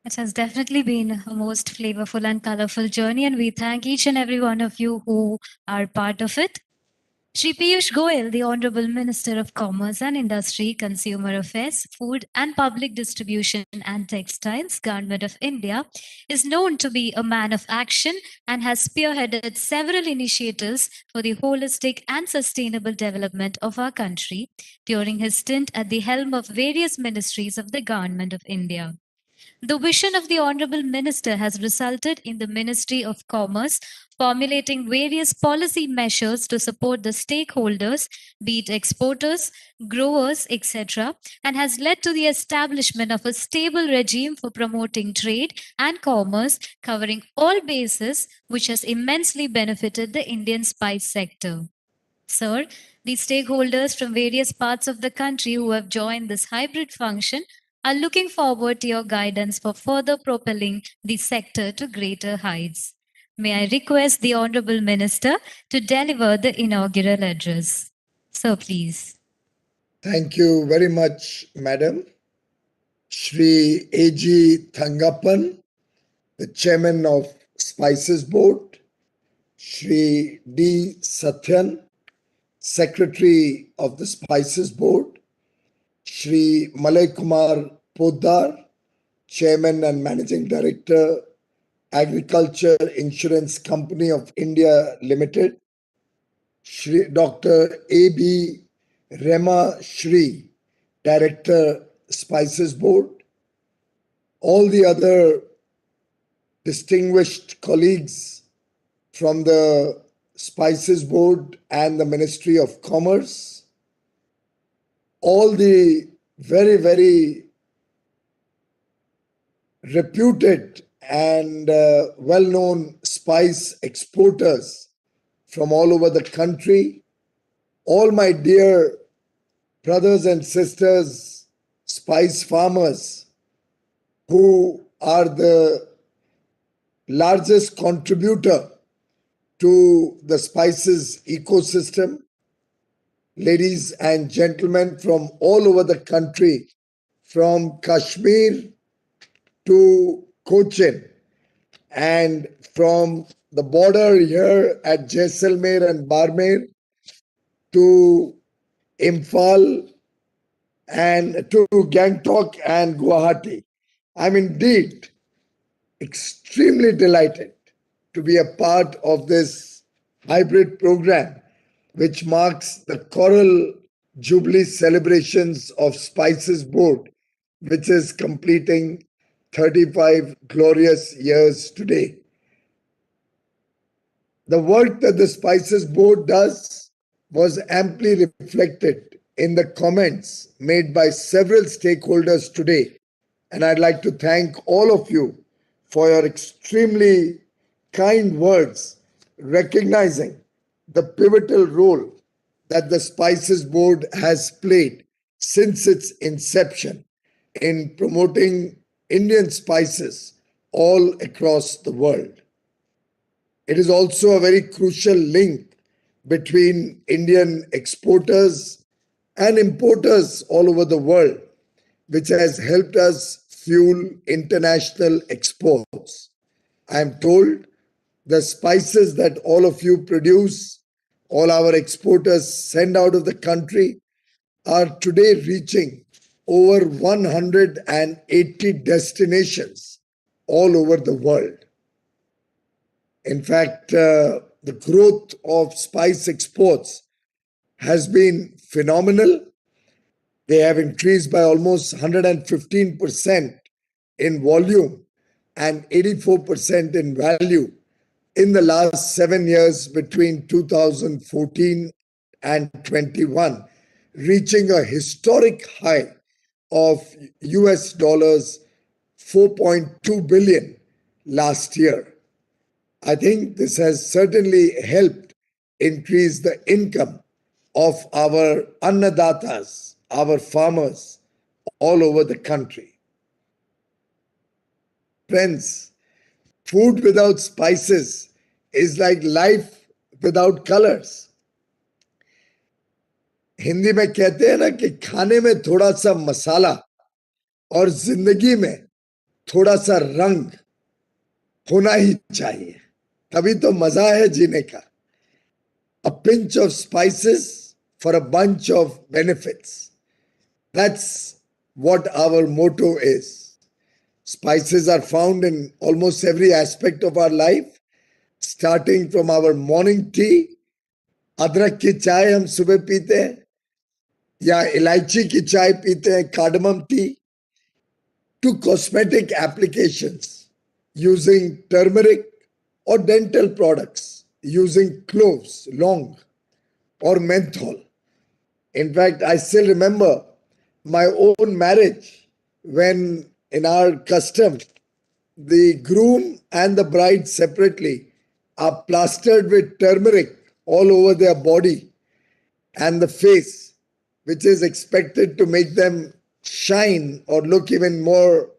It has definitely been a most flavorful and colorful journey, and we thank each and every one of you who are part of it. Shri Piyush Goyal, the Honorable Minister of Commerce and Industry, Consumer Affairs, Food and Public Distribution and Textiles, Government of India, is known to be a man of action and has spearheaded several initiatives for the holistic and sustainable development of our country during his stint at the helm of various ministries of the Government of India. The vision of the Honorable Minister has resulted in the Ministry of Commerce formulating various policy measures to support the stakeholders, be it exporters, growers, etc., and has led to the establishment of a stable regime for promoting trade and commerce covering all bases, which has immensely benefited the Indian spice sector. Sir, the stakeholders from various parts of the country who have joined this hybrid function are looking forward to your guidance for further propelling the sector to greater heights. May I request the Honorable Minister to deliver the inaugural address. Sir, please. Thank you very much, Madam. Shri A.G. Thangappan, the Chairman of Spices Board, Shri D. Satyan, Secretary of the Spices Board, Shri Malay Kumar Poddar, Chairman and Managing Director, Agriculture Insurance Company of India Limited, Shri Dr. A.B. Rema Shri, Director, Spices Board, all the other distinguished colleagues from the Spices Board and the Ministry of Commerce, all the very, very reputed and well-known spice exporters from all over the country, all my dear brothers and sisters, spice farmers, who are the largest contributor to the spices ecosystem. Ladies and gentlemen from all over the country, from Kashmir to Cochin, and from the border here at Jaisalmer and Barmer to Imphal and to Gangtok and Guwahati. I'm indeed extremely delighted to be a part of this hybrid program, which marks the Coral Jubilee celebrations of Spices Board, which is completing 35 glorious years today. The work that the Spices Board does was amply reflected in the comments made by several stakeholders today. And I'd like to thank all of you for your extremely kind words recognizing the pivotal role that the Spices Board has played since its inception in promoting Indian spices all across the world. It is also a very crucial link between Indian exporters and importers all over the world, which has helped us fuel international exports. I am told the spices that all of you produce, all our exporters send out of the country, are today reaching over 180 destinations all over the world. In fact, the growth of spice exports has been phenomenal. They have increased by almost 115% in volume and 84% in value in the last 7 years between 2014 and 21, reaching a historic high of US dollars 4.2 billion last year. I think this has certainly helped increase the income of our annadatas, our farmers all over the country. Friends, food without spices is like life without colors. Hindi में कहते हैं ना कि खाने में थोड़ा सा मसाला और जिंदगी में थोड़ा सा रंग होना ही चाहिए, तभी तो मजा है जीने का. A pinch of spices for a bunch of benefits. That's what our motto is. Spices are found in almost every aspect of our life, starting from our morning tea. अदरक की चाय हम सुबह पीते हैं या इलायची की चाय पीते हैं, cardamom tea, to cosmetic applications using turmeric, or dental products using cloves, long, or menthol. In fact, I still remember my own marriage when in our custom, the groom and the bride separately are plastered with turmeric all over their body and the face, which is expected to make them shine or look even more,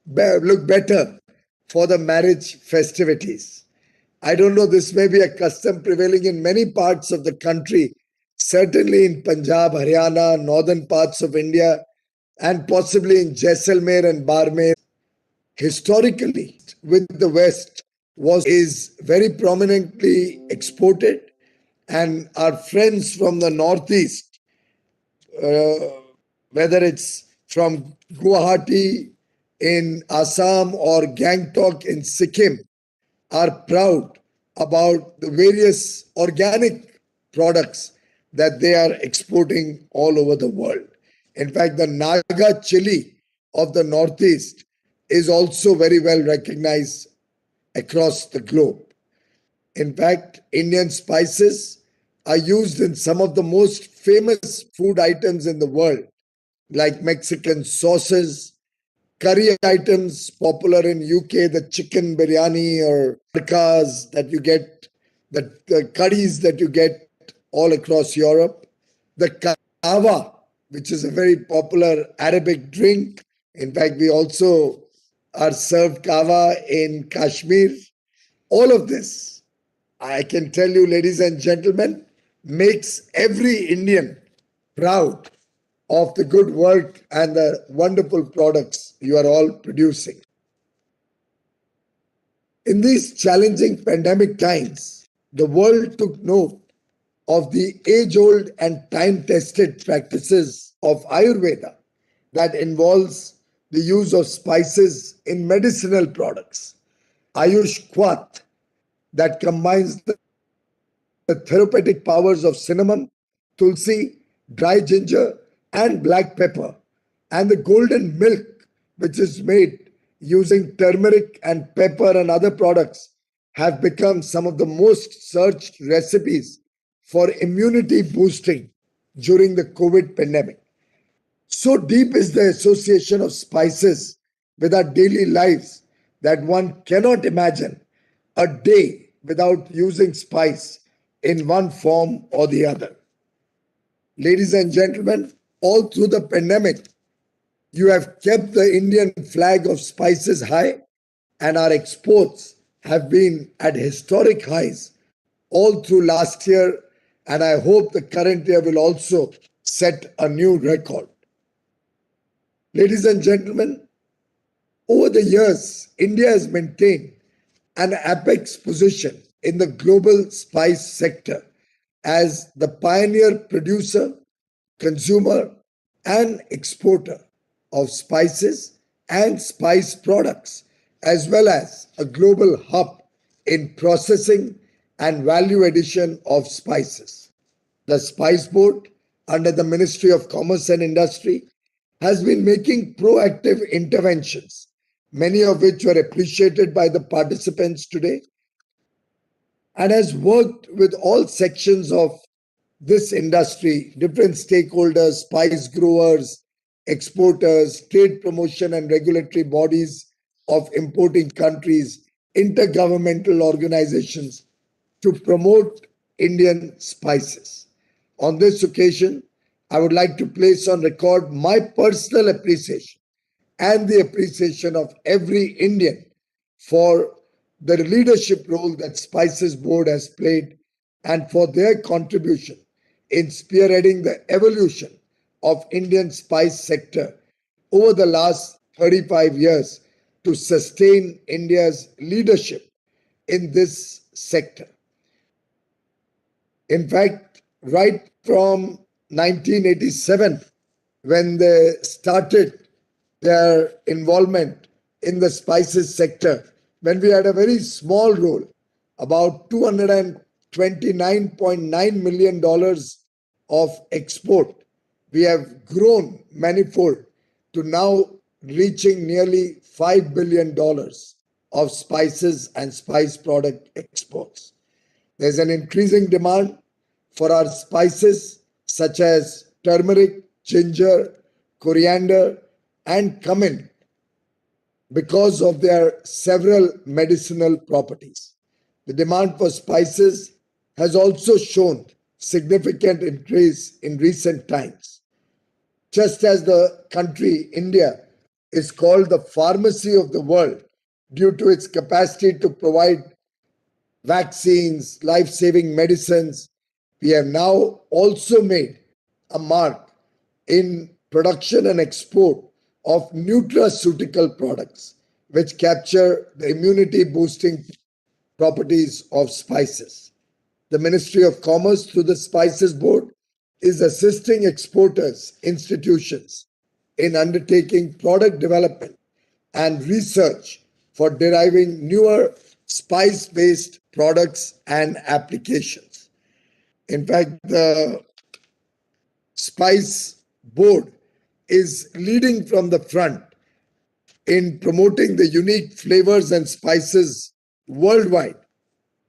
look better for the marriage festivities. I don't know, this may be a custom prevailing in many parts of the country, certainly in Punjab, Haryana, northern parts of India, and possibly in Jaisalmer and Barmer. Historically, with the West, is very prominently exported, and our friends from the Northeast, whether it's from Guwahati in Assam or Gangtok in Sikkim, are proud about the various organic products that they are exporting all over the world. In fact, the Naga chili of the Northeast is also very well recognized across the globe. In fact, Indian spices are used in some of the most famous food items in the world, like Mexican sauces, curry items popular in UK, the chicken biryani or tadkas that you get, the curries that you get all across Europe, the kava, which is a very popular Arabic drink. In fact, we also are served kava in Kashmir, All of this, I can tell you, ladies and gentlemen, makes every Indian proud of the good work and the wonderful products you are all producing. In these challenging pandemic times, the world took note of the age-old and time-tested practices of Ayurveda that involves the use of spices in medicinal products. Ayush Kwat that combines the therapeutic powers of cinnamon, tulsi, dry ginger, and black pepper, and the golden milk, which is made using turmeric and pepper and other products, have become some of the most searched recipes for immunity boosting during the COVID pandemic. So deep is the association of spices with our daily lives that one cannot imagine a day without using spice in one form or the other. Ladies and gentlemen, all through the pandemic, you have kept the Indian flag of spices high, and our exports have been at historic highs all through last year, and I hope the current year will also set a new record. Ladies and gentlemen, over the years, India has maintained an apex position in the global spice sector as the pioneer producer, consumer, and exporter of spices and spice products, as well as a global hub in processing and value addition of spices. The Spice Board, under the Ministry of Commerce and Industry, has been making proactive interventions, many of which were appreciated by the participants today, and has worked with all sections of this industry, different stakeholders, spice growers, exporters, trade promotion and regulatory bodies of importing countries, intergovernmental organizations to promote Indian spices. On this occasion, I would like to place on record my personal appreciation and the appreciation of every Indian for the leadership role that Spices Board has played and for their contribution in spearheading the evolution of Indian spice sector over the last 35 years to sustain India's leadership in this sector. In fact, right from 1987, when they started their involvement in the spices sector, when we had a very small role, about $229.9 million of export, we have grown manifold to now reaching nearly $5 billion of spices and spice product exports. There's an increasing demand for our spices such as turmeric, ginger, coriander, and cumin because of their several medicinal properties. The demand for spices has also shown significant increase in recent times. Just as the country, India, is called the pharmacy of the world due to its capacity to provide vaccines, life-saving medicines, we have now also made a mark in production and export of nutraceutical products, which capture the immunity-boosting properties of spices. The Ministry of Commerce, through the Spices Board, is assisting exporters, institutions in undertaking product development and research for deriving newer spice-based products and applications. In fact, the Spice Board is leading from the front in promoting the unique flavors and spices worldwide.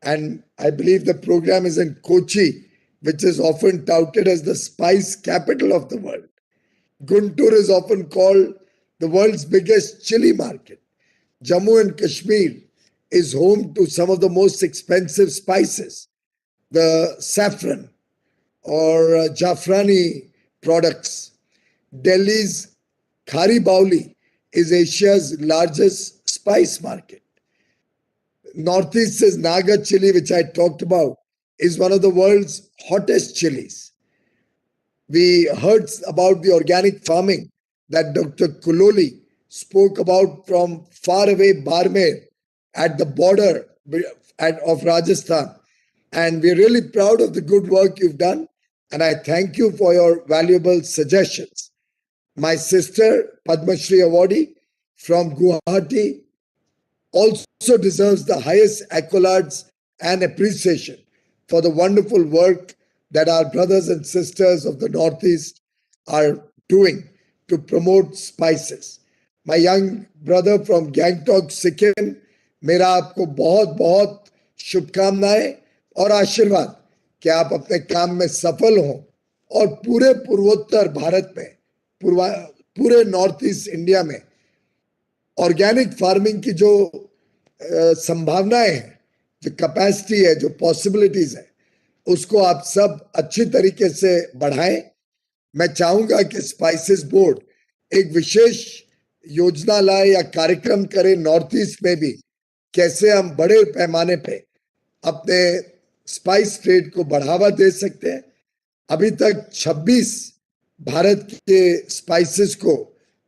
And I believe the program is in Kochi, which is often touted as the spice capital of the world. Guntur is often called the world's biggest chili market. Jammu and Kashmir is home to some of the most expensive spices, the saffron or Jafrani products. Delhi's Khari Bauli is Asia's largest spice market. Northeast's Naga chili, which I talked about, is one of the world's hottest chilies. We heard about the organic farming that Dr. Kuloli spoke about from far away Barmer at the border of Rajasthan. And we're really proud of the good work you've done. And I thank you for your valuable suggestions. My sister, Padma Shri awardee from Guwahati, also deserves the highest accolades and appreciation for the wonderful work that our brothers and sisters of the Northeast are doing to promote spices. My young brother from Gangtok, Sikkim, मेरा आपको बहुत बहुत शुभकामनाएं और आशीर्वाद कि आप अपने काम में सफल हों और पूरे पूर्वोत्तर भारत में पूरे नॉर्थ ईस्ट इंडिया में ऑर्गेनिक फार्मिंग की जो संभावनाएं हैं, जो कैपेसिटी है, जो पॉसिबिलिटीज है, उसको आप सब अच्छी तरीके से बढ़ाएं. मैं चाहूंगा कि स्पाइसेस बोर्ड एक विशेष योजना लाए या कार्यक्रम करे नॉर्थ ईस्ट में भी, कैसे हम बड़े पैमाने पे अपने स्पाइस ट्रेड को बढ़ावा दे सकते हैं. अभी तक 26 भारत के स्पाइसेस को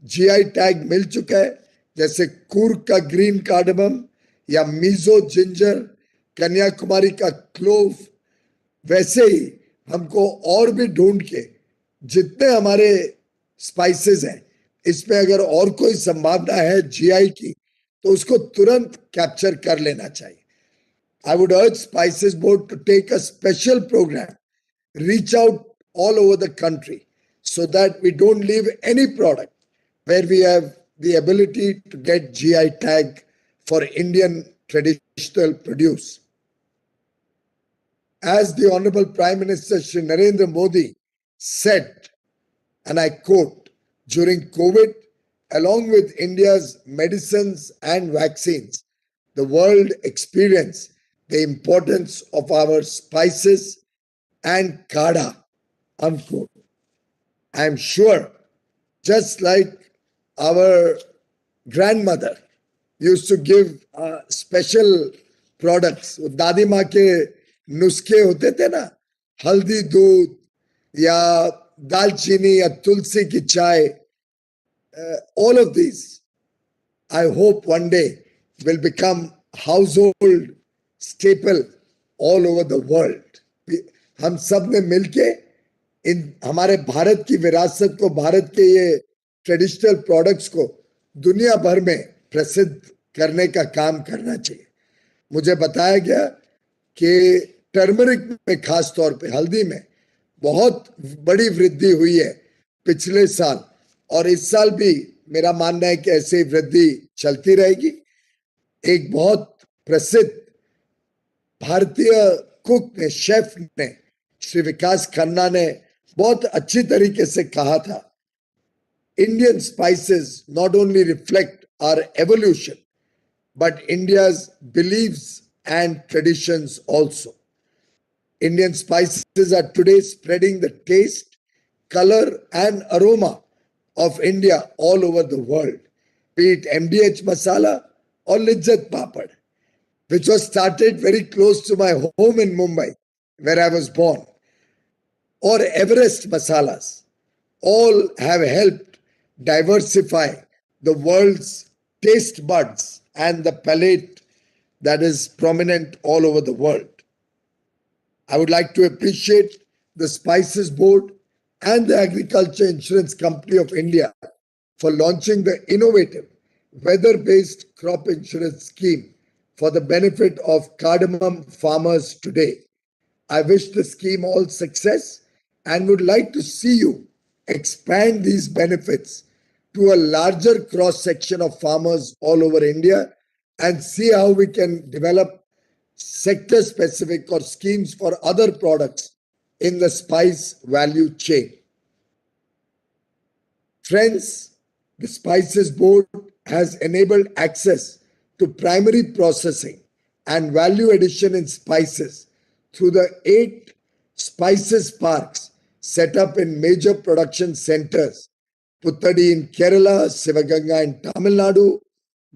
जीआई टैग मिल चुका है, जैसे कूर्ग का ग्रीन कार्डमम या मीजो जिंजर, कन्याकुमारी का क्लोव. वैसे ही हमको और भी ढूंढ के जितने हमारे स्पाइसेस हैं, इसमें अगर और कोई संभावना है जीआई की, तो उसको तुरंत कैप्चर कर लेना चाहिए. I would urge Spices Board to take a special program, reach out all over the country so that we don't leave any product where we have the ability to get GI tag for Indian traditional produce. As the Honorable Prime Minister Shri Narendra Modi said, and I quote, during COVID, along with India's medicines and vaccines, the world experienced the importance of our spices and kada, unquote. I am sure, just like our grandmother used to give special products, दादी माँ के नुस्खे होते थे ना, हल्दी दूध या दालचीनी या तुलसी की चाय, all of these, I hope one day will become household staple all over the world. हम सब ने मिलके इन हमारे भारत की विरासत को, भारत के ये ट्रेडिशनल प्रोडक्ट्स को दुनिया भर में प्रसिद्ध करने का काम करना चाहिए. मुझे बताया गया कि टर्मरिक में, खास तौर पे हल्दी में बहुत बड़ी वृद्धि हुई है पिछले साल, और इस साल भी मेरा मानना है कि ऐसे वृद्धि चलती रहेगी. एक बहुत प्रसिद्ध भारतीय कुक ने, शेफ ने, श्री विकास खन्ना ने बहुत अच्छी तरीके से कहा था, Indian spices not only reflect our evolution but India's beliefs and traditions also. Indian spices are today spreading the taste, color and aroma of India all over the world, be it MDH masala or Lizzat Papad, which was started very close to my home in Mumbai, where I was born, or Everest masalas. All have helped diversify the world's taste buds and the palate that is prominent all over the world. I would like to appreciate the Spices Board and the Agriculture Insurance Company of India for launching the innovative weather-based crop insurance scheme for the benefit of cardamom farmers today. I wish the scheme all success and would like to see you expand these benefits to a larger cross-section of farmers all over India and see how we can develop sector-specific or schemes for other products in the spice value chain. Friends, the Spices Board has enabled access to primary processing and value addition in spices through the 8 spices parks set up in major production centers: Puttadi in Kerala, Sivaganga in Tamil Nadu,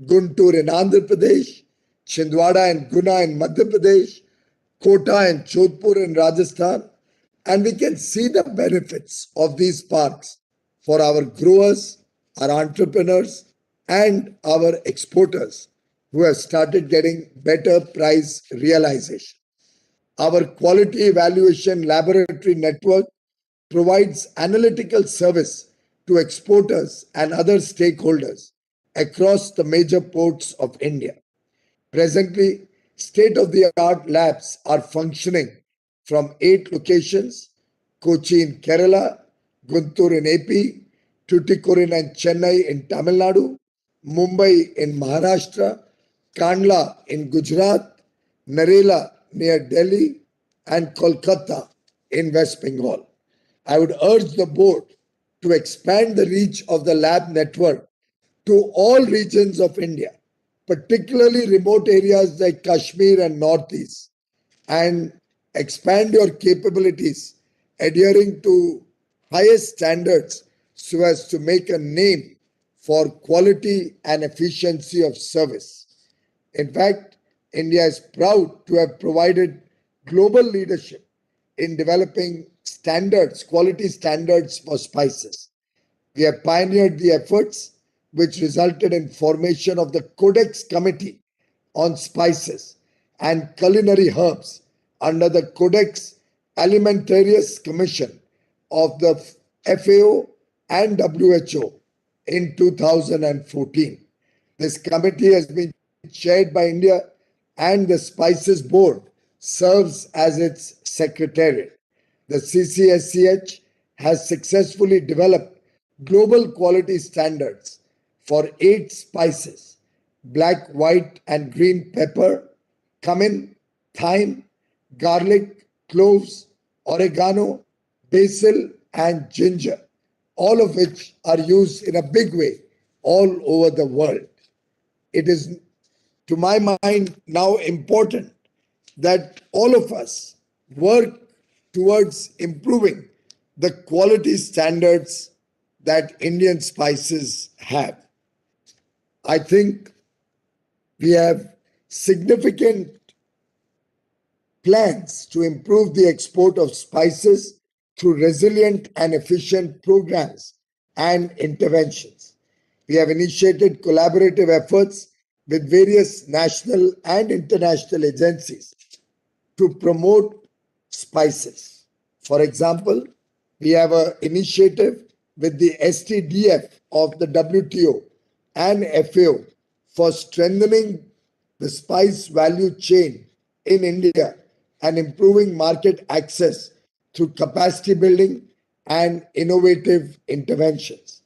Guntur in Andhra Pradesh, Chhindwara and Guna in Madhya Pradesh, Kota and Jodhpur in Rajasthan, and we can see the benefits of these parks for our growers, our entrepreneurs, and our exporters who have started getting better price realization. Our quality evaluation laboratory network provides analytical service to exporters and other stakeholders across the major ports of India. Presently, state-of-the-art labs are functioning from 8 locations: Kochi in Kerala, Guntur in AP, Tuticorin and Chennai in Tamil Nadu, Mumbai in Maharashtra, Kandla in Gujarat, Narela near Delhi, and Kolkata in West Bengal. I would urge the board to expand the reach of the lab network to all regions of India, particularly remote areas like Kashmir and Northeast, and expand your capabilities adhering to highest standards so as to make a name for quality and efficiency of service. In fact, India is proud to have provided global leadership in developing standards, quality standards for spices. We have pioneered the efforts which resulted in formation of the Codex Committee on Spices and Culinary Herbs under the Codex Alimentarius Commission of the FAO and WHO in 2014. This committee has been chaired by India, and the Spices Board serves as its secretariat. The CCSCH has successfully developed global quality standards for 8 spices: black, white, and green pepper, cumin, thyme, garlic, cloves, oregano, basil, and ginger, all of which are used in a big way all over the world. It is, to my mind, now important that all of us work towards improving the quality standards that Indian spices have. I think we have significant plans to improve the export of spices through resilient and efficient programs and interventions. We have initiated collaborative efforts with various national and international agencies to promote spices. For example, we have an initiative with the STDF of the WTO and FAO for strengthening the spice value chain in India and improving market access through capacity building and innovative interventions.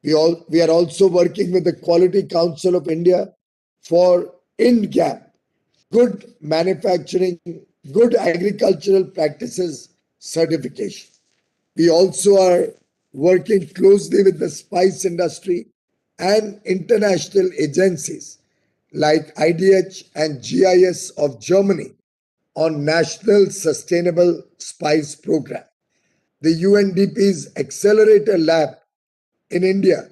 We are also working with the Quality Council of India for INGAP, Good Manufacturing, Good Agricultural Practices certification. We also are working closely with the spice industry and international agencies like IDH and GIS of Germany on National Sustainable Spice Program. The UNDP's Accelerator Lab in India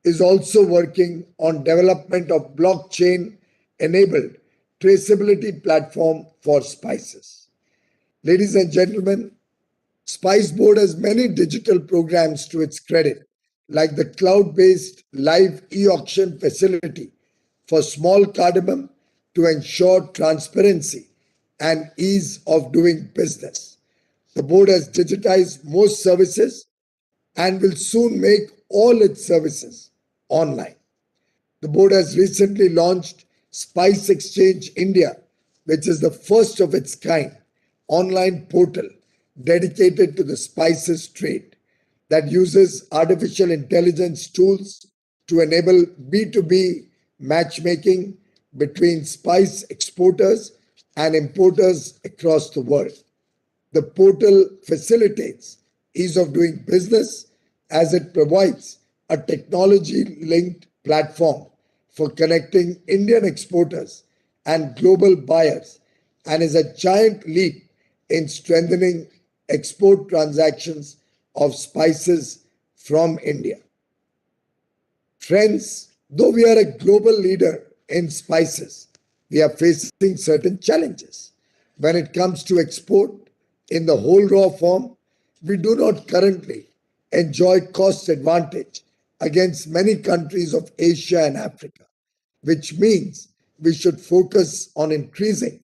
is also working on development of blockchain-enabled traceability platform for spices. Ladies and gentlemen, Spice Board has many digital programs to its credit, like the cloud-based live e-auction facility for small cardamom to ensure transparency and ease of doing business. The board has digitized most services and will soon make all its services online. The board has recently launched Spice Exchange India, which is the first of its kind online portal dedicated to the spices trade that uses artificial intelligence tools to enable B2B matchmaking between spice exporters and importers across the world. The portal facilitates ease of doing business as it provides a technology-linked platform for connecting Indian exporters and global buyers, and is a giant leap in strengthening export transactions of spices from India. Friends, though we are a global leader in spices, we are facing certain challenges. When it comes to export in the whole raw form, we do not currently enjoy cost advantage against many countries of Asia and Africa, which means we should focus on increasing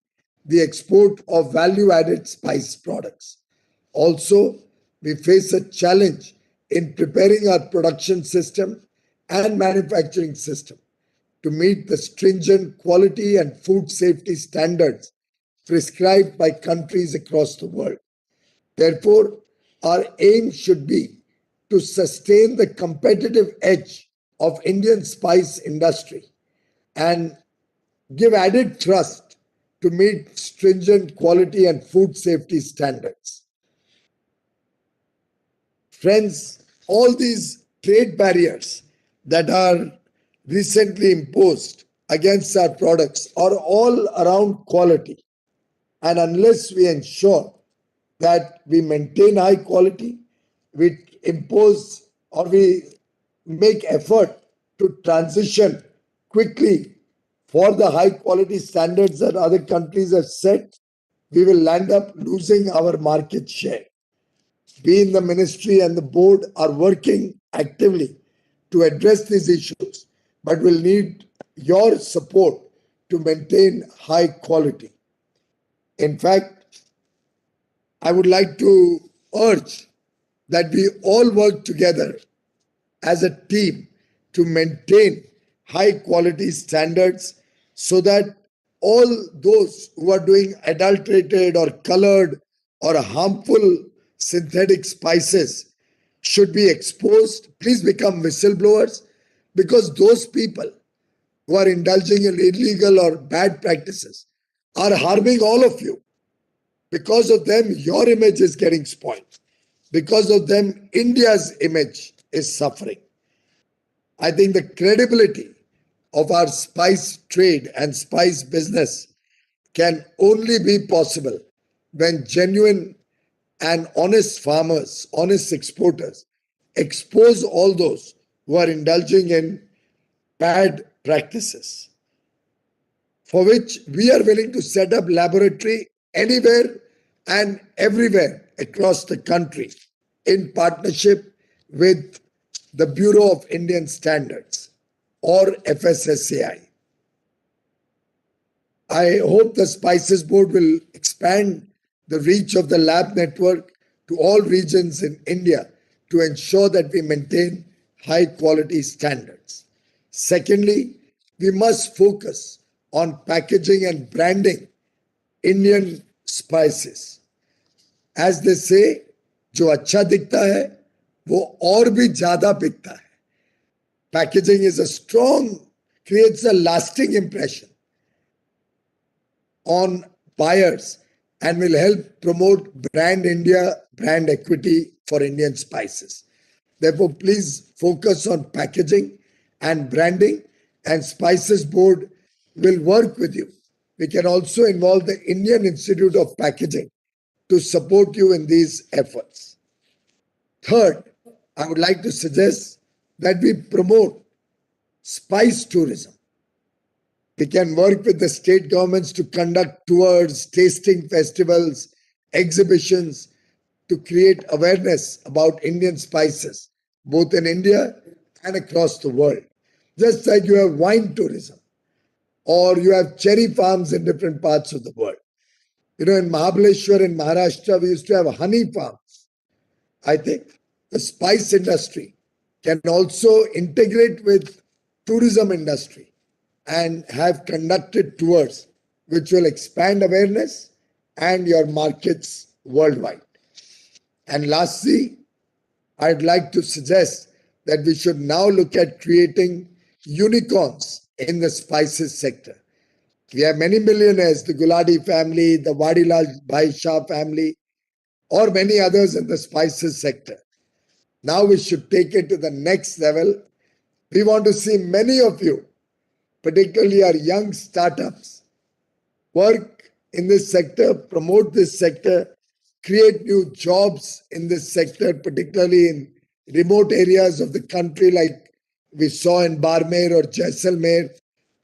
the export of value-added spice products. Also, we face a challenge in preparing our production system and manufacturing system to meet the stringent quality and food safety standards prescribed by countries across the world. Therefore, our aim should be to sustain the competitive edge of Indian spice industry and give added thrust to meet stringent quality and food safety standards. Friends, all these trade barriers that are recently imposed against our products are all around quality. And unless we ensure that we maintain high quality, we impose or we make effort to transition quickly for the high quality standards that other countries have set, we will end up losing our market share. We in the ministry and the board are working actively to address these issues, but will need your support to maintain high quality. In fact, I would like to urge that we all work together as a team to maintain high quality standards so that all those who are doing adulterated or colored or harmful synthetic spices should be exposed. Please become whistleblowers, because those people who are indulging in illegal or bad practices are harming all of you. Because of them, your image is getting spoiled. Because of them, India's image is suffering. I think the credibility of our spice trade and spice business can only be possible when genuine and honest farmers, honest exporters, expose all those who are indulging in bad practices, for which we are willing to set up laboratory anywhere and everywhere across the country in partnership with the Bureau of Indian Standards or FSSAI. I hope the Spices Board will expand the reach of the lab network to all regions in India to ensure that we maintain high quality standards. Secondly, we must focus on packaging and branding Indian spices. As they say, जो अच्छा दिखता है वो और भी ज्यादा बिकता है. Packaging is a strong, creates a lasting impression on buyers and will help promote brand India, brand equity for Indian spices. Therefore, please focus on packaging and branding, and Spices Board will work with you. We can also involve the Indian Institute of Packaging to support you in these efforts. Third, I would like to suggest that we promote spice tourism. We can work with the state governments to conduct tours, tasting festivals, exhibitions to create awareness about Indian spices, both in India and across the world. Just like you have wine tourism or you have cherry farms in different parts of the world. You know, in Mahabaleshwar in Maharashtra, we used to have honey farms. I think the spice industry can also integrate with tourism industry and have conducted tours which will expand awareness and your markets worldwide. And lastly, I'd like to suggest that we should now look at creating unicorns in the spices sector. We have many millionaires, the Guladi family, the Wadilal Bhai Shah family, or many others in the spices sector. Now we should take it to the next level. We want to see many of you, particularly our young startups, work in this sector, promote this sector, create new jobs in this sector, particularly in remote areas of the country like we saw in Barmer or Jaisalmer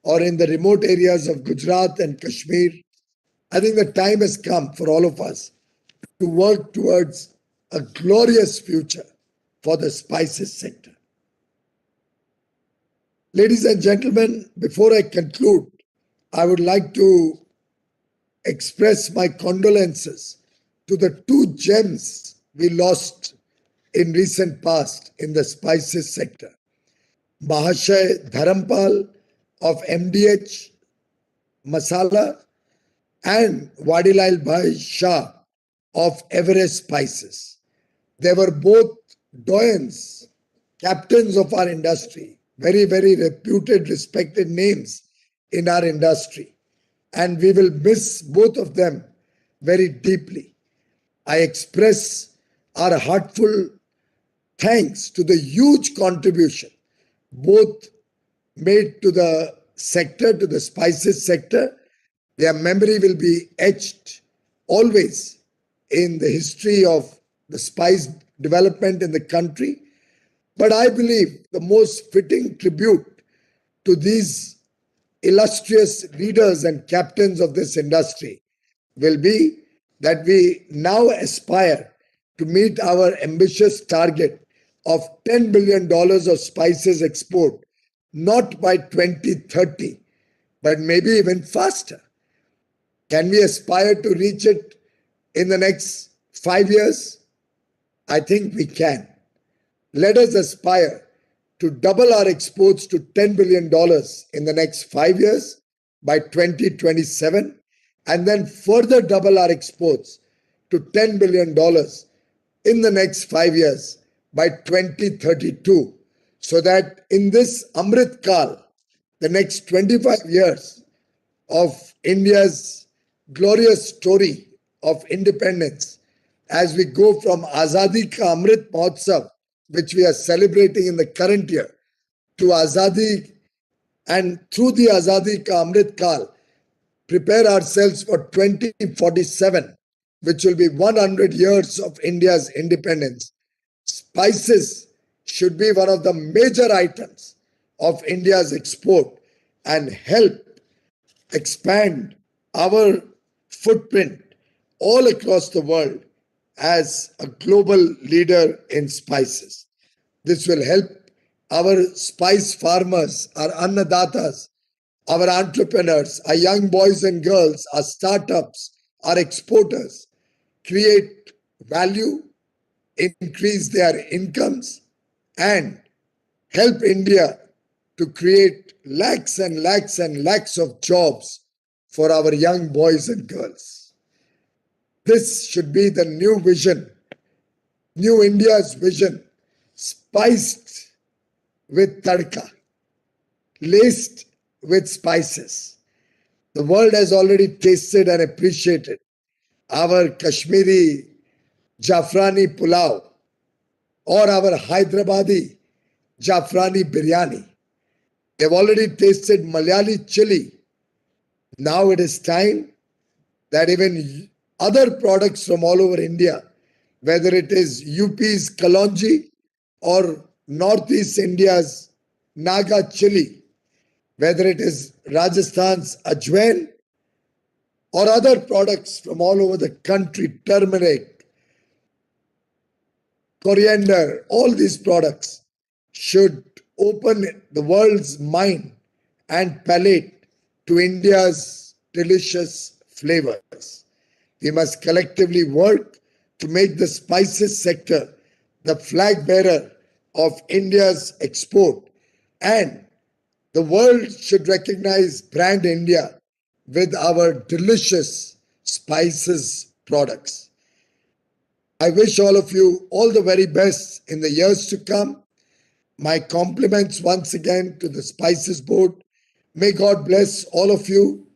or in the remote areas of Gujarat and Kashmir, I think the time has come for all of us to work towards a glorious future for the spices sector. Ladies and gentlemen, before I conclude, I would like to express my condolences to the two gems we lost in recent past in the spices sector. Mahashay Dharampal of MDH Masala and Wadilal Bhai Shah of Everest Spices. They were both doyens, captains of our industry, very, very reputed, respected names in our industry. And we will miss both of them very deeply. I express our heartfelt thanks to the huge contribution both made to the sector, to the spices sector. Their memory will be etched always in the history of the spice development in the country. But I believe the most fitting tribute to these illustrious leaders and captains of this industry will be that we now aspire to meet our ambitious target of $10 billion of spices export, not by 2030, but maybe even faster. Can we aspire to reach it in the next 5 years? I think we can. Let us aspire to double our exports to $10 billion in the next 5 years by 2027, and then further double our exports to $10 billion in the next 5 years by 2032, so that in this Amrit Kal, the next 25 years of India's glorious story of independence, as we go from Azadi Ka Amrit Mahotsav, which we are celebrating in the current year, to Azadi, and through the Azadi Ka Amrit Kal, prepare ourselves for 2047, which will be 100 years of India's independence. Spices should be one of the major items of India's export and help expand our footprint all across the world as a global leader in spices. This will help our spice farmers, our annadatas, our entrepreneurs, our young boys and girls, our startups, our exporters create value, increase their incomes, and help India to create lakhs and lakhs and lakhs of jobs for our young boys and girls. This should be the new vision, new India's vision, spiced with tadka, laced with spices. The world has already tasted and appreciated our Kashmiri Jafrani Pulao or our Hyderabadi Jafrani Biryani. They've already tasted Malayali chili. Now it is time that even other products from all over India, whether it is UP's Kalonji or Northeast India's Naga chili, whether it is Rajasthan's Ajwain or other products from all over the country, turmeric, coriander, all these products should open the world's mind and palate to India's delicious flavors. We must collectively work to make the spices sector the flag bearer of India's export, and the world should recognize brand India with our delicious spices products. I wish all of you all the very best in the years to come. My compliments once again to the Spices Board. May God bless all of you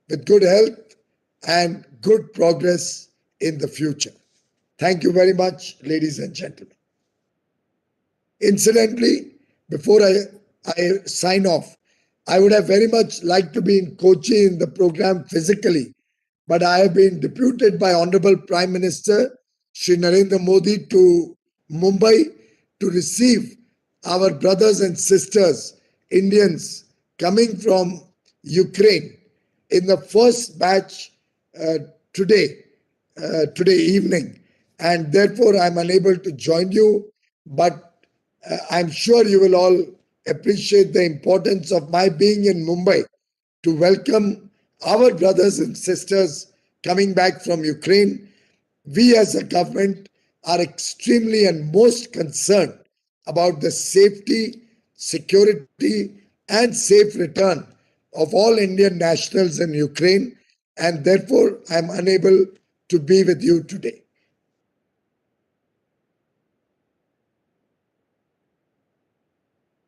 with good health and good progress in the future. Thank you very much, ladies and gentlemen. Incidentally, before I sign off, I would have very much liked to be in Kochi in the program physically, but I have been deputed by Honorable Prime Minister Shri Narendra Modi to Mumbai to receive our brothers and sisters, Indians coming from Ukraine in the first batch today evening, and therefore I'm unable to join you, but I'm sure you will all appreciate the importance of my being in Mumbai to welcome our brothers and sisters coming back from Ukraine. We as a government are extremely and most concerned about the safety, security, and safe return of all Indian nationals in Ukraine, and therefore I'm unable to be with you today.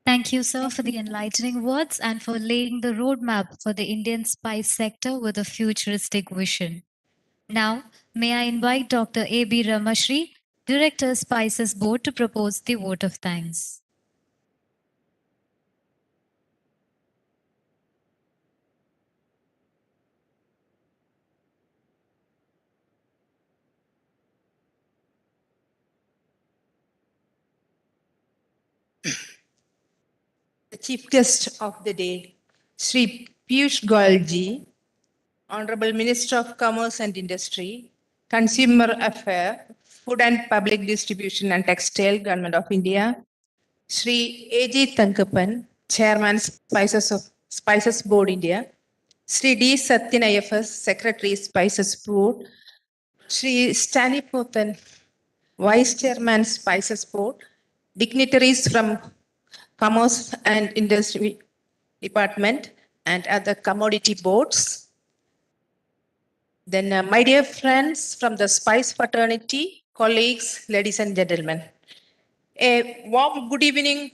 Thank you, sir, for the enlightening words and for laying the roadmap for the Indian spice sector with a futuristic vision. Now, may I invite Dr. A.B. Ramashri, Director, Spices Board, to propose the vote of thanks. The chief guest of the day, Sri Piyush Goyal ji, Honorable Minister of Commerce and Industry, Consumer Affairs, Food and Public Distribution and Textile, Government of India, Sri A.J. Thankapan, Chairman Spices Board India, Sri D. Satyan IFS, Secretary Spices Board, Sri Stani Pothan, Vice Chairman Spices Board, dignitaries from Commerce and Industry Department and other commodity boards. Then, my dear friends from the Spice Fraternity, colleagues, ladies and gentlemen, a warm good evening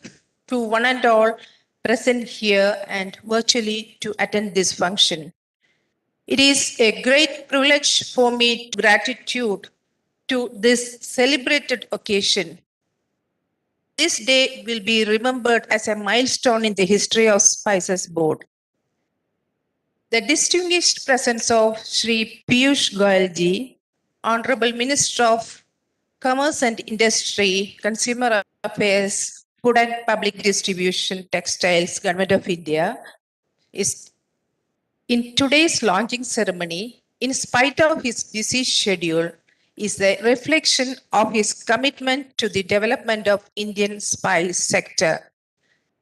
to one and all present here and virtually to attend this function. It is a great privilege for me to gratitude to this celebrated occasion. This day will be remembered as a milestone in the history of Spices Board. The distinguished presence of Sri Piyush Goyal ji, Honorable Minister of Commerce and Industry, Consumer Affairs, Food and Public Distribution, Textiles, Government of India, is in today's launching ceremony, in spite of his busy schedule, is the reflection of his commitment to the development of Indian spice sector.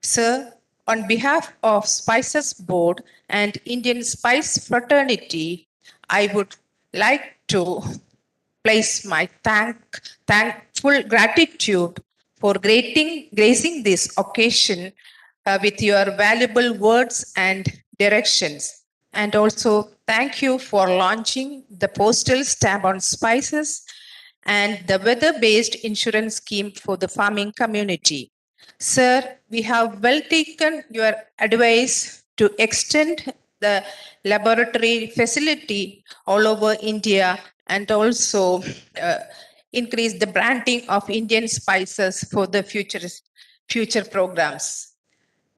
Sir, on behalf of Spices Board and Indian Spice Fraternity, I would like to place my thankful gratitude for gracing this occasion with your valuable words and directions. And also thank you for launching the postal stamp on spices and the weather-based insurance scheme for the farming community. Sir, we have well taken your advice to extend the laboratory facility all over India and also increase the branding of Indian spices for the future programs.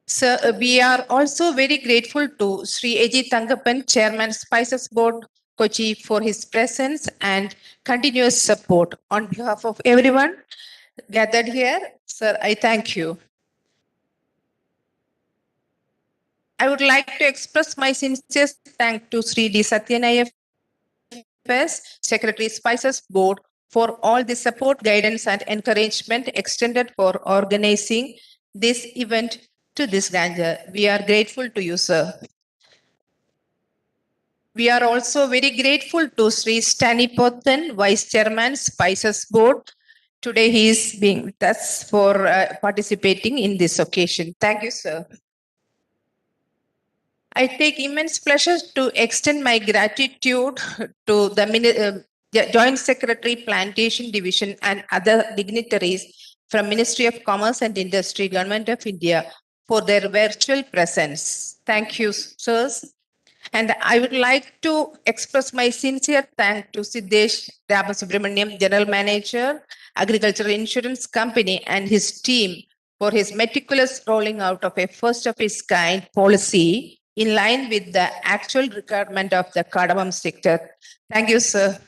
Sir, we are also very grateful to Sri A.J. Thankapan, Chairman Spices Board, Kochi, for his presence and continuous support. On behalf of everyone gathered here, sir, I thank you. I would like to express my sincere thanks to Sri D. Satyan IFS, Secretary Spices Board, for all the support, guidance, and encouragement extended for organizing this event to this grandeur. We are grateful to you, sir. We are also very grateful to Sri Stani Pothan, Vice Chairman, Spices Board. Today he is being with us for participating in this occasion. Thank you, sir. I take immense pleasure to extend my gratitude to the Joint Secretary, Plantation Division, and other dignitaries from Ministry of Commerce and Industry, Government of India, for their virtual presence. Thank you, sirs. And I would like to express my sincere thanks to Siddesh Ramasubramaniam, General Manager, Agricultural Insurance Company, and his team for his meticulous rolling out of a first of its kind policy in line with the actual requirement of the cardamom sector. Thank you, sir.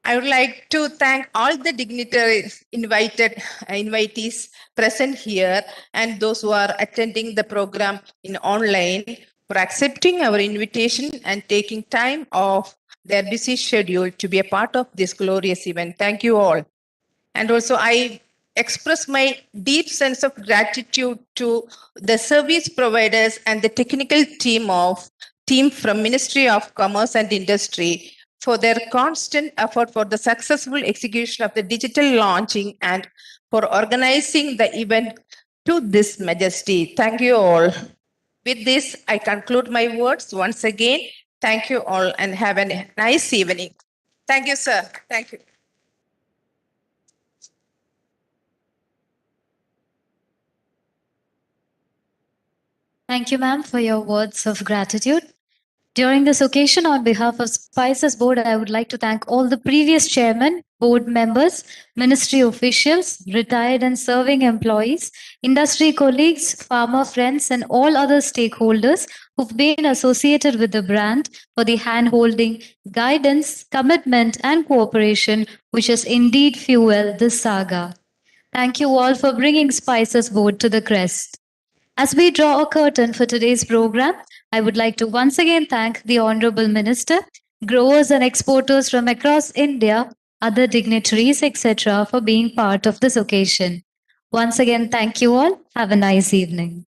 I would like to thank all the dignitaries, invitees present here and those who are attending the program in online for accepting our invitation and taking time off their busy schedule to be a part of this glorious event. Thank you all. And also, I express my deep sense of gratitude to the service providers and the technical team from Ministry of Commerce and Industry for their constant effort for the successful execution of the digital launching and for organizing the event to this majesty. Thank you all. With this, I conclude my words once again. Thank you all and have a nice evening. Thank you, sir. Thank you. Thank you, ma'am, for your words of gratitude. During this occasion, on behalf of Spices Board, I would like to thank all the previous chairmen, board members, ministry officials, retired and serving employees, industry colleagues, farmer friends, and all other stakeholders who've been associated with the brand for the hand-holding, guidance, commitment, and cooperation, which has indeed fueled this saga. Thank you all for bringing Spices Board to the crest. As we draw a curtain for today's program, I would like to once again thank the Honorable Minister, growers and exporters from across India, other dignitaries, etc., for being part of this occasion. Once again, thank you all. Have a nice evening.